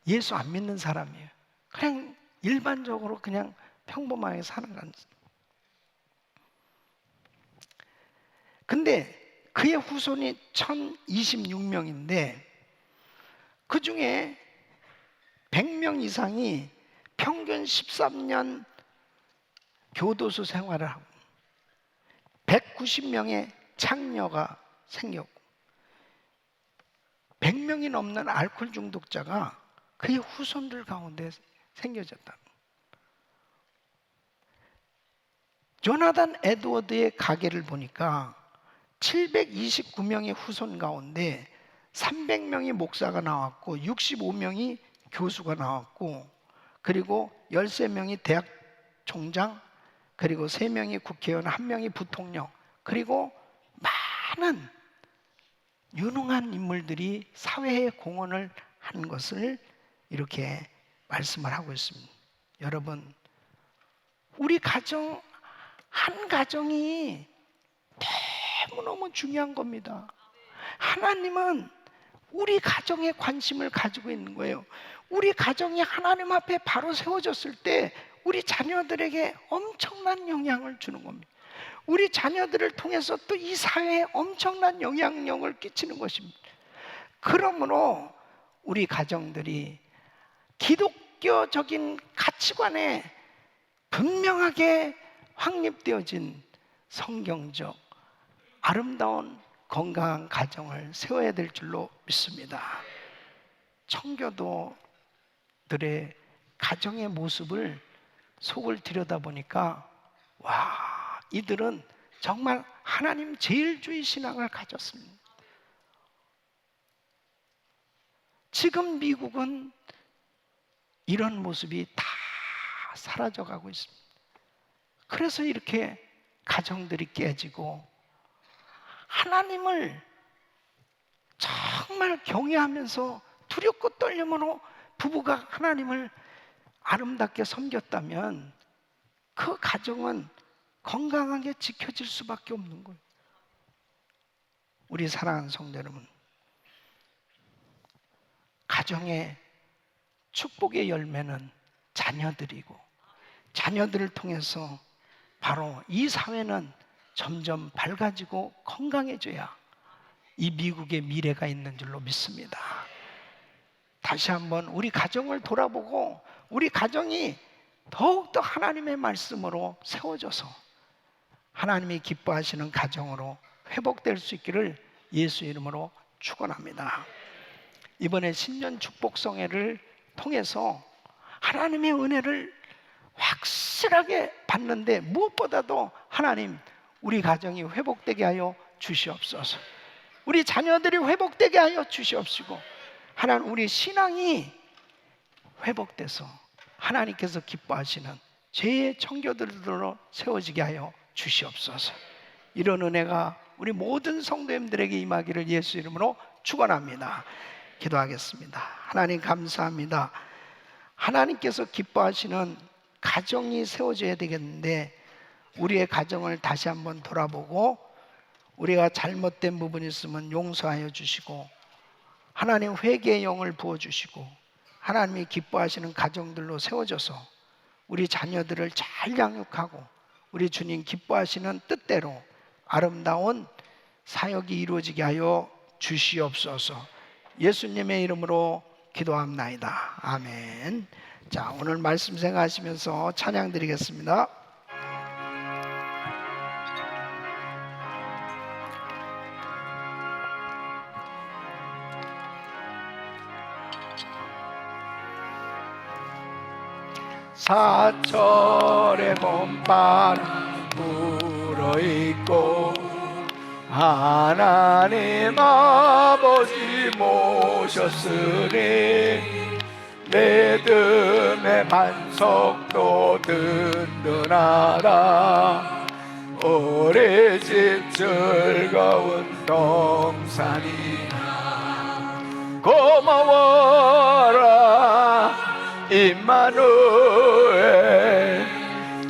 [SPEAKER 4] 예수 안 믿는 사람이에요. 그냥 일반적으로 그냥 평범하게 살아가는. 근데 그의 후손이 1026명인데 그 중에 100명 이상이 평균 13년 교도소 생활을 하고 190명의 창녀가 생겼고 100명이 넘는 알코올 중독자가 그의 후손들 가운데 생겨졌다. 조나단 에드워드의 가계를 보니까 729명의 후손 가운데 300명이 목사가 나왔고 65명이 교수가 나왔고 그리고 13명이 대학 총장, 그리고 3명이 국회의원, 1명이 부통령, 그리고 많은 유능한 인물들이 사회에 공헌을 한 것을 이렇게 말씀을 하고 있습니다. 여러분, 우리 가정, 한 가정이 너무너무 중요한 겁니다. 하나님은 우리 가정에 관심을 가지고 있는 거예요. 우리 가정이 하나님 앞에 바로 세워졌을 때 우리 자녀들에게 엄청난 영향을 주는 겁니다. 우리 자녀들을 통해서 또 이 사회에 엄청난 영향력을 끼치는 것입니다. 그러므로 우리 가정들이 기독교적인 가치관에 분명하게 확립되어진 성경적 아름다운 건강한 가정을 세워야 될 줄로 믿습니다. 청교도들의 가정의 모습을 속을 들여다보니까 와, 이들은 정말 하나님 제일주의 신앙을 가졌습니다. 지금 미국은 이런 모습이 다 사라져가고 있습니다. 그래서 이렇게 가정들이 깨지고 하나님을 정말 경외하면서 두렵고 떨림으로 부부가 하나님을 아름답게 섬겼다면 그 가정은 건강하게 지켜질 수밖에 없는 거예요. 우리 사랑하는 성도 여러분, 가정의 축복의 열매는 자녀들이고 자녀들을 통해서 바로 이 사회는 점점 밝아지고 건강해져야 이 미국의 미래가 있는 줄로 믿습니다. 다시 한번 우리 가정을 돌아보고 우리 가정이 더욱더 하나님의 말씀으로 세워져서 하나님이 기뻐하시는 가정으로 회복될 수 있기를 예수 이름으로 축원합니다. 이번에 신년 축복성회를 통해서 하나님의 은혜를 확실하게 받는데 무엇보다도 하나님, 우리 가정이 회복되게 하여 주시옵소서. 우리 자녀들이 회복되게 하여 주시옵시고 하나님, 우리 신앙이 회복돼서 하나님께서 기뻐하시는 제 청교들로 세워지게 하여 주시옵소서. 이런 은혜가 우리 모든 성도님들에게 임하기를 예수 이름으로 축원합니다. 기도하겠습니다. 하나님 감사합니다. 하나님께서 기뻐하시는 가정이 세워져야 되겠는데 우리의 가정을 다시 한번 돌아보고 우리가 잘못된 부분이 있으면 용서하여 주시고 하나님 회개의 영을 부어주시고 하나님이 기뻐하시는 가정들로 세워져서 우리 자녀들을 잘 양육하고 우리 주님 기뻐하시는 뜻대로 아름다운 사역이 이루어지게 하여 주시옵소서. 예수님의 이름으로 기도합나이다. 아멘. 자, 오늘 말씀 생각하시면서 찬양 드리겠습니다. 사철의 봄바람 불어있고 하나님 아버지 모셨으니 믿음의 반석도 든든하다. 우리 집 즐거운 동산이다. 고마워라 임마누엘,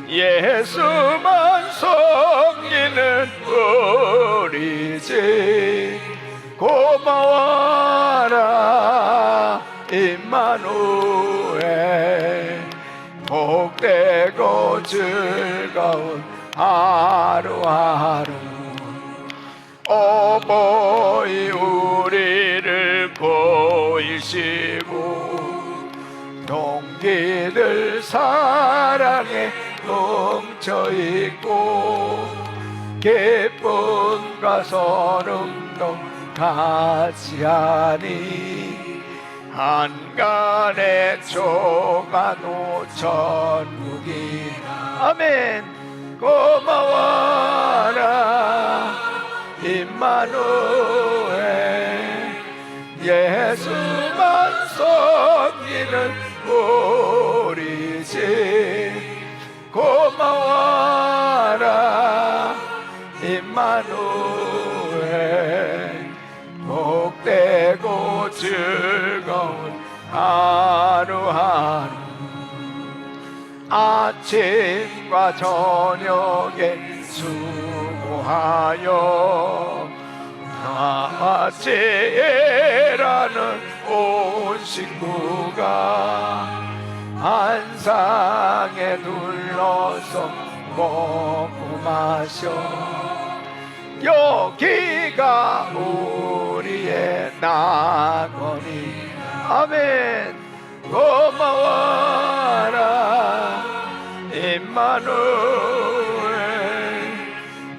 [SPEAKER 4] 예수만 섬기는 우리 집. 고마워라 임마누엘, 복되고 즐거운 하루하루. 어버이 우리를 보이시고 동기들 사랑에 뭉쳐있고 기쁨과 선음도 같이 하니 한간의 조가도 천국이다. 아멘. 고마워라 임마누엘, 예수만 섬기는 우리 집. 고마워라 임마누엘, 복되고 즐거운 하루하루. 아침과 저녁에 수고하여 같이 일하는 온 식구가 한 상에 둘러서 먹고 마셔. 여기가 우리의 낙원이. 아멘. 고마워라 임마누엘,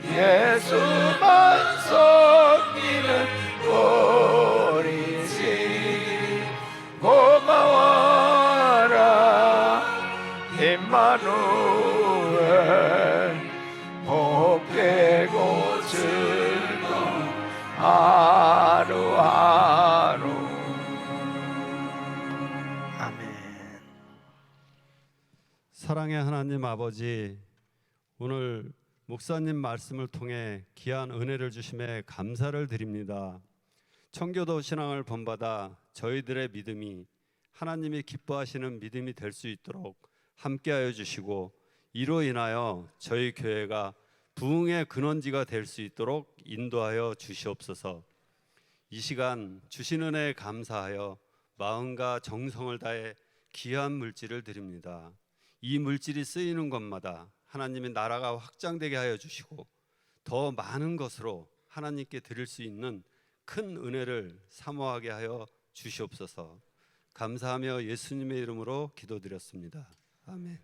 [SPEAKER 4] 예수만 섬기는 우리 집. 고마워라 임마누엘, 복되고 즐거운 하루하루.
[SPEAKER 5] 사랑의 하나님 아버지, 오늘 목사님 말씀을 통해 귀한 은혜를 주심에 감사를 드립니다. 청교도 신앙을 본받아 저희들의 믿음이 하나님이 기뻐하시는 믿음이 될 수 있도록 함께하여 주시고, 이로 인하여 저희 교회가 부흥의 근원지가 될 수 있도록 인도하여 주시옵소서. 이 시간 주신 은혜에 감사하여 마음과 정성을 다해 귀한 물질을 드립니다. 이 물질이 쓰이는 것마다 하나님의 나라가 확장되게 하여 주시고 더 많은 것으로 하나님께 드릴 수 있는 큰 은혜를 사모하게 하여 주시옵소서. 감사하며 예수님의 이름으로 기도드렸습니다. 아멘.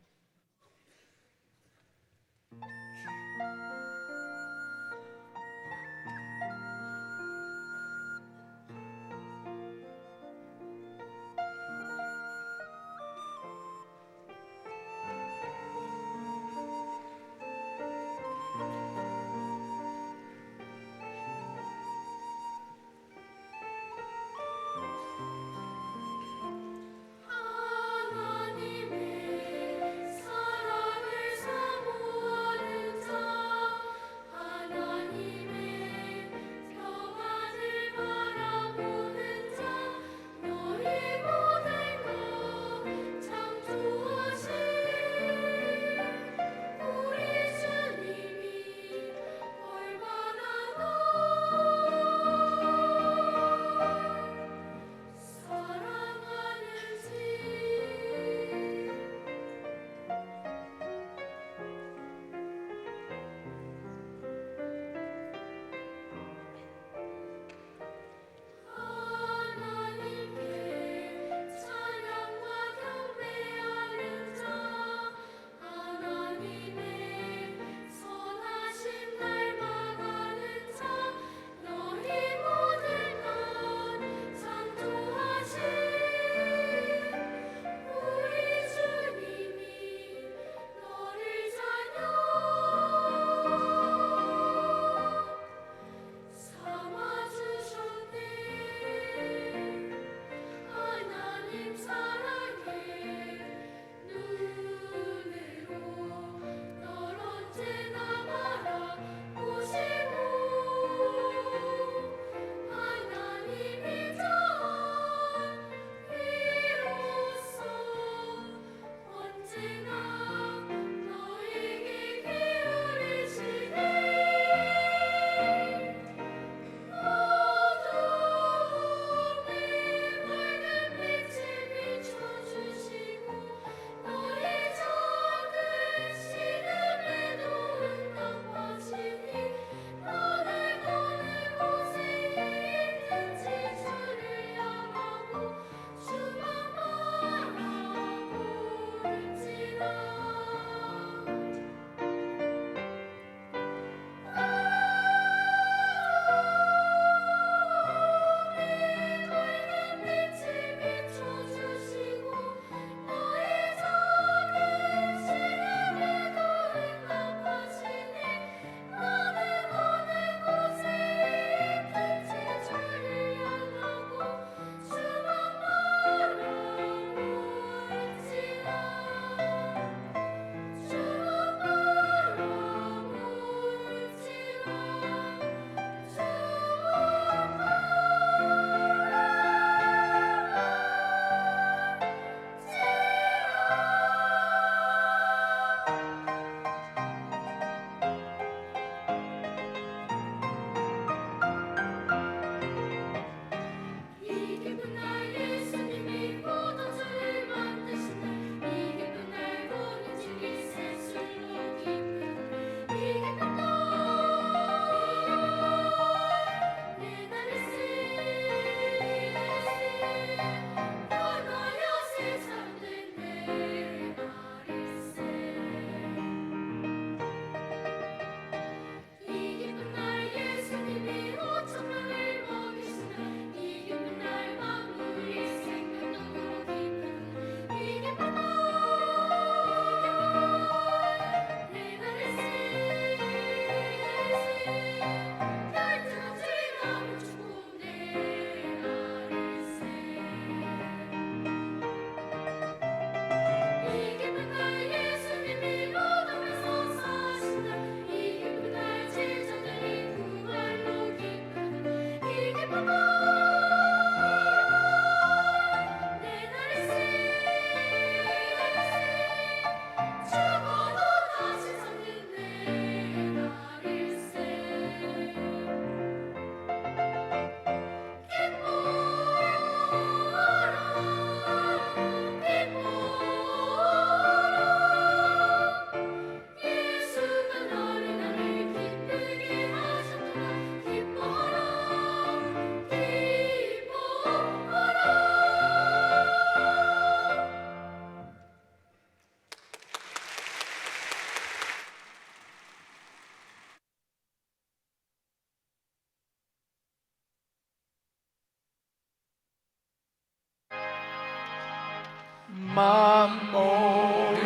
[SPEAKER 6] 하나님의
[SPEAKER 4] 만복의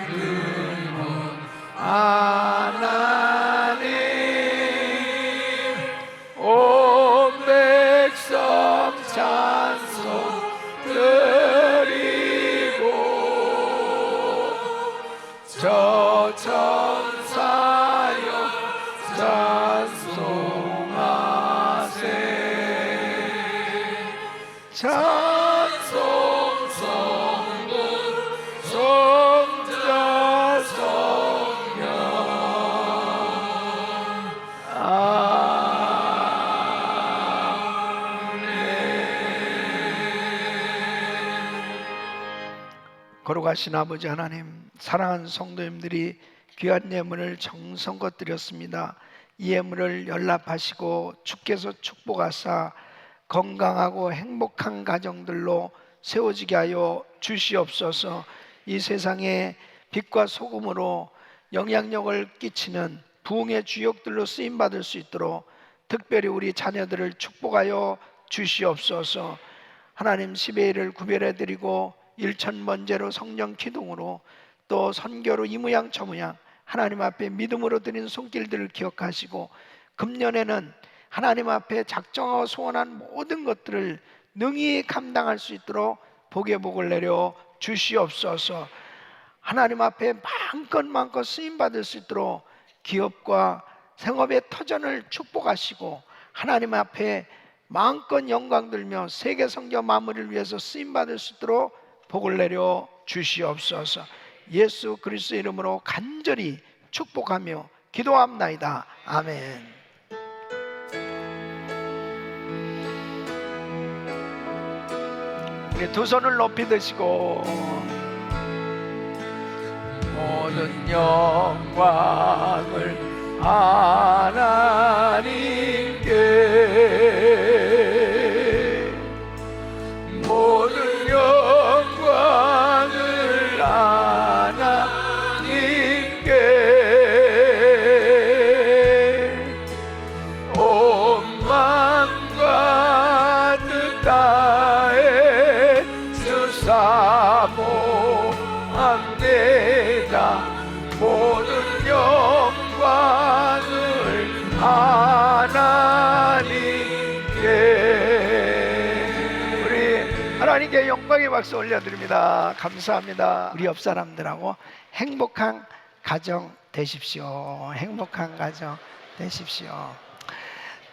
[SPEAKER 4] 근원 하나님 온 백성 찬송 드리고 저 천사여 찬송하세 찬송 성부 성자 성령 거룩하신 아버지 하나님, 사랑하는 성도님들이 귀한 예물을 정성껏 드렸습니다. 이 예물을 연락하시고 주께서 축복하사 건강하고 행복한 가정들로 세워지게 하여 주시옵소서. 이 세상에 빛과 소금으로 영향력을 끼치는 부흥의 주역들로 쓰임받을 수 있도록 특별히 우리 자녀들을 축복하여 주시옵소서. 하나님, 10의 1을 구별해드리고 일천번제로 성령 기둥으로 또 선교로 이무양 저무양 하나님 앞에 믿음으로 드린 손길들을 기억하시고 금년에는 하나님 앞에 작정하고 소원한 모든 것들을 능히 감당할 수 있도록 복의 복을 내려 주시옵소서. 하나님 앞에 마음껏 쓰임받을 수 있도록 기업과 생업의 터전을 축복하시고 하나님 앞에 마음껏 영광 들며 세계 선교 마무리를 위해서 쓰임받을 수 있도록 복을 내려 주시옵소서. 예수 그리스도의 이름으로 간절히 축복하며 기도합나이다. 아멘. 우리 두 손을 높이 드시고 모든 영광을 하나님께 모든 영광을 하나님께 온 맘과 뜻 다해 주사모합니다. 모든 영광을 하나님께. 우리 하나님께 영광의 박수 올려드립니다. 감사합니다. 우리 옆 사람들하고 행복한 가정 되십시오. 행복한 가정 되십시오.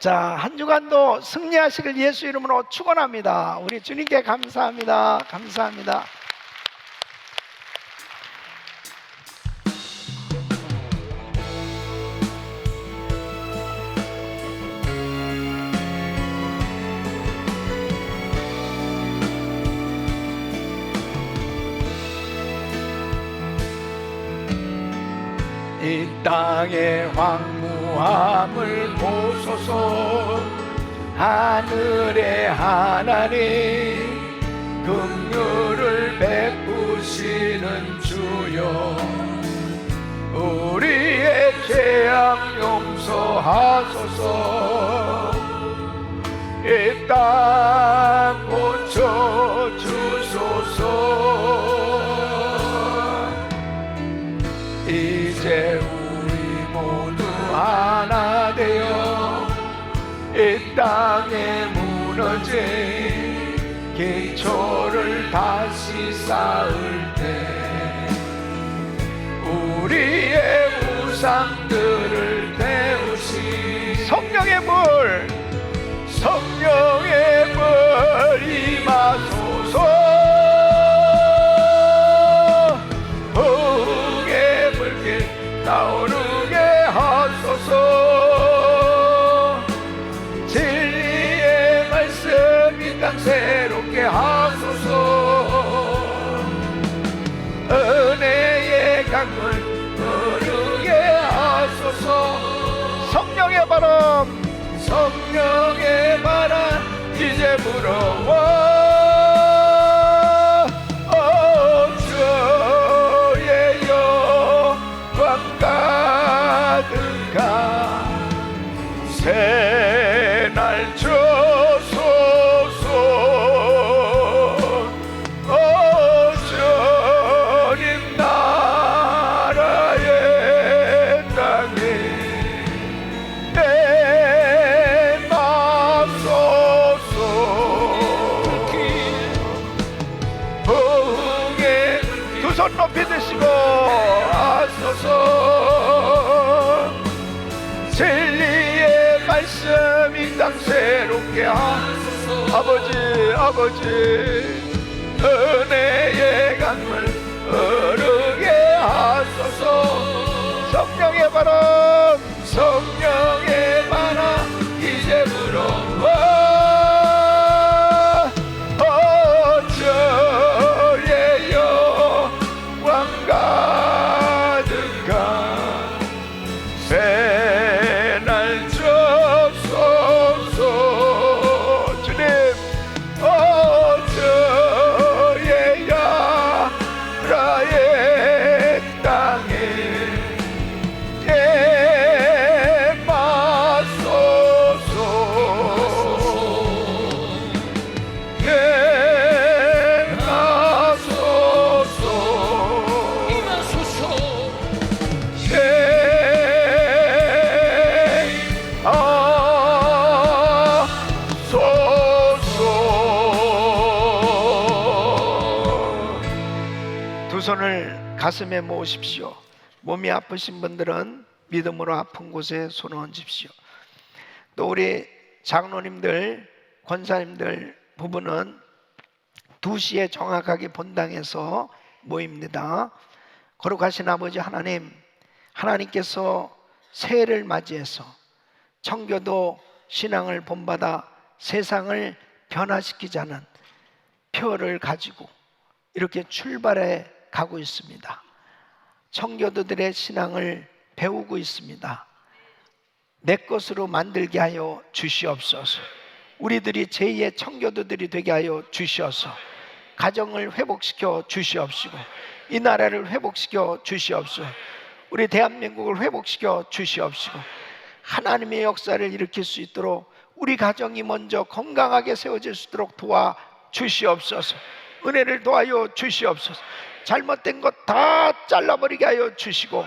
[SPEAKER 4] 자, 한 주간도 승리하시길 예수 이름으로 축원합니다. 우리 주님께 감사합니다. 감사합니다. 이 땅의 황무함을 보소서. 하늘의 하나님 긍휼을 베푸시는 주여, 우리의 죄악 용서하소서. 이 땅 고쳐주소서. 이제 우리 모두 하나 되어 이 땅에 무너진 기초를 다시 쌓을 때 우리의 우상들을 태우시 성령의 불, 성령의 불 임하소서. 나오르게 하소서. 진리의 말씀 이 땅 새롭게 하소서. 은혜의 강물 흐르게 하소서. 성령의 바람, 성령의 바람 이제 불어와. 새날 주소서. 주의 하소서. 진리의 말씀 이 땅 새롭게 하소서. 아버지 은혜의 강물 흐르게 하소서. 성령의 바람 성령의 바람 이제 불어와. 저의 영광 가득한 새날 접소서. 주님 저의 야라의 땅에 두 손을 가슴에 모으십시오. 몸이 아프신 분들은 믿음으로 아픈 곳에 손을 얹으십시오. 또 우리 장로님들, 권사님들 부부는 2시에 정확하게 본당에서 모입니다. 거룩하신 아버지 하나님, 하나님께서 새해를 맞이해서 청교도 신앙을 본받아 세상을 변화시키자는 표를 가지고 이렇게 출발해 가고 있습니다. 청교도들의 신앙을 배우고 있습니다. 내 것으로 만들게 하여 주시옵소서. 우리들이 제2의 청교도들이 되게 하여 주시옵소서. 가정을 회복시켜 주시옵시고 이 나라를 회복시켜 주시옵소서. 우리 대한민국을 회복시켜 주시옵시고 하나님의 역사를 일으킬 수 있도록 우리 가정이 먼저 건강하게 세워질 수 있도록 도와 주시옵소서. 은혜를 도와여 주시옵소서. 잘못된 것 다 잘라버리게 하여 주시고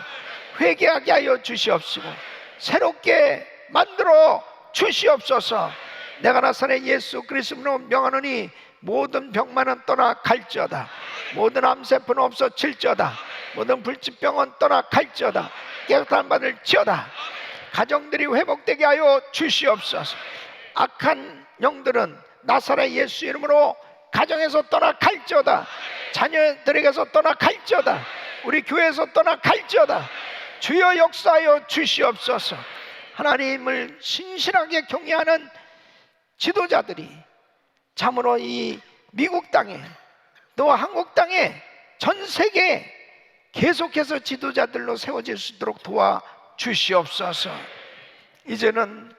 [SPEAKER 4] 회개하게 하여 주시옵시고 새롭게 만들어 주시옵소서. 내가 나사렛 예수 그리스도로 명하노니 모든 병만은 떠나 갈지어다. 모든 암세포는 없어질지어다. 모든 불치병은 떠나 갈지어다. 깨끗한 받을 지어다. 가정들이 회복되게 하여 주시옵소서. 악한 영들은 나사렛 예수 이름으로 가정에서 떠나 갈지어다. 자녀들에게서 떠나 갈지어다. 우리 교회에서 떠나 갈지어다. 주여 역사하여 주시옵소서. 하나님을 신실하게 경외하는 지도자들이 참으로 이 미국 땅에 또 한국 땅에 전 세계에 계속해서 지도자들로 세워질 수 있도록 도와 주시옵소서. 이제는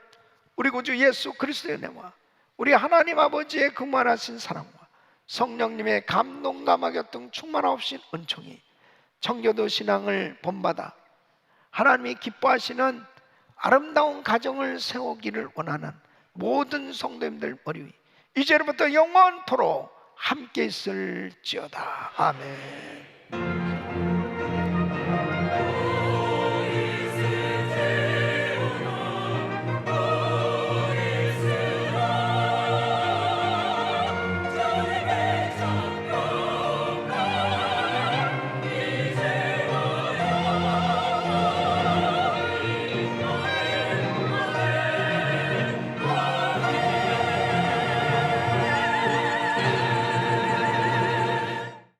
[SPEAKER 4] 우리 구주 예수 그리스도의 은혜와 우리 하나님 아버지의 그만하신 사랑과 성령님의 감동감화교통 충만하옵신 은총이 청교도 신앙을 본받아 하나님이 기뻐하시는 아름다운 가정을 세우기를 원하는 모든 성도님들 머리 위 이제로부터 영원토록 함께 있을지어다. 아멘.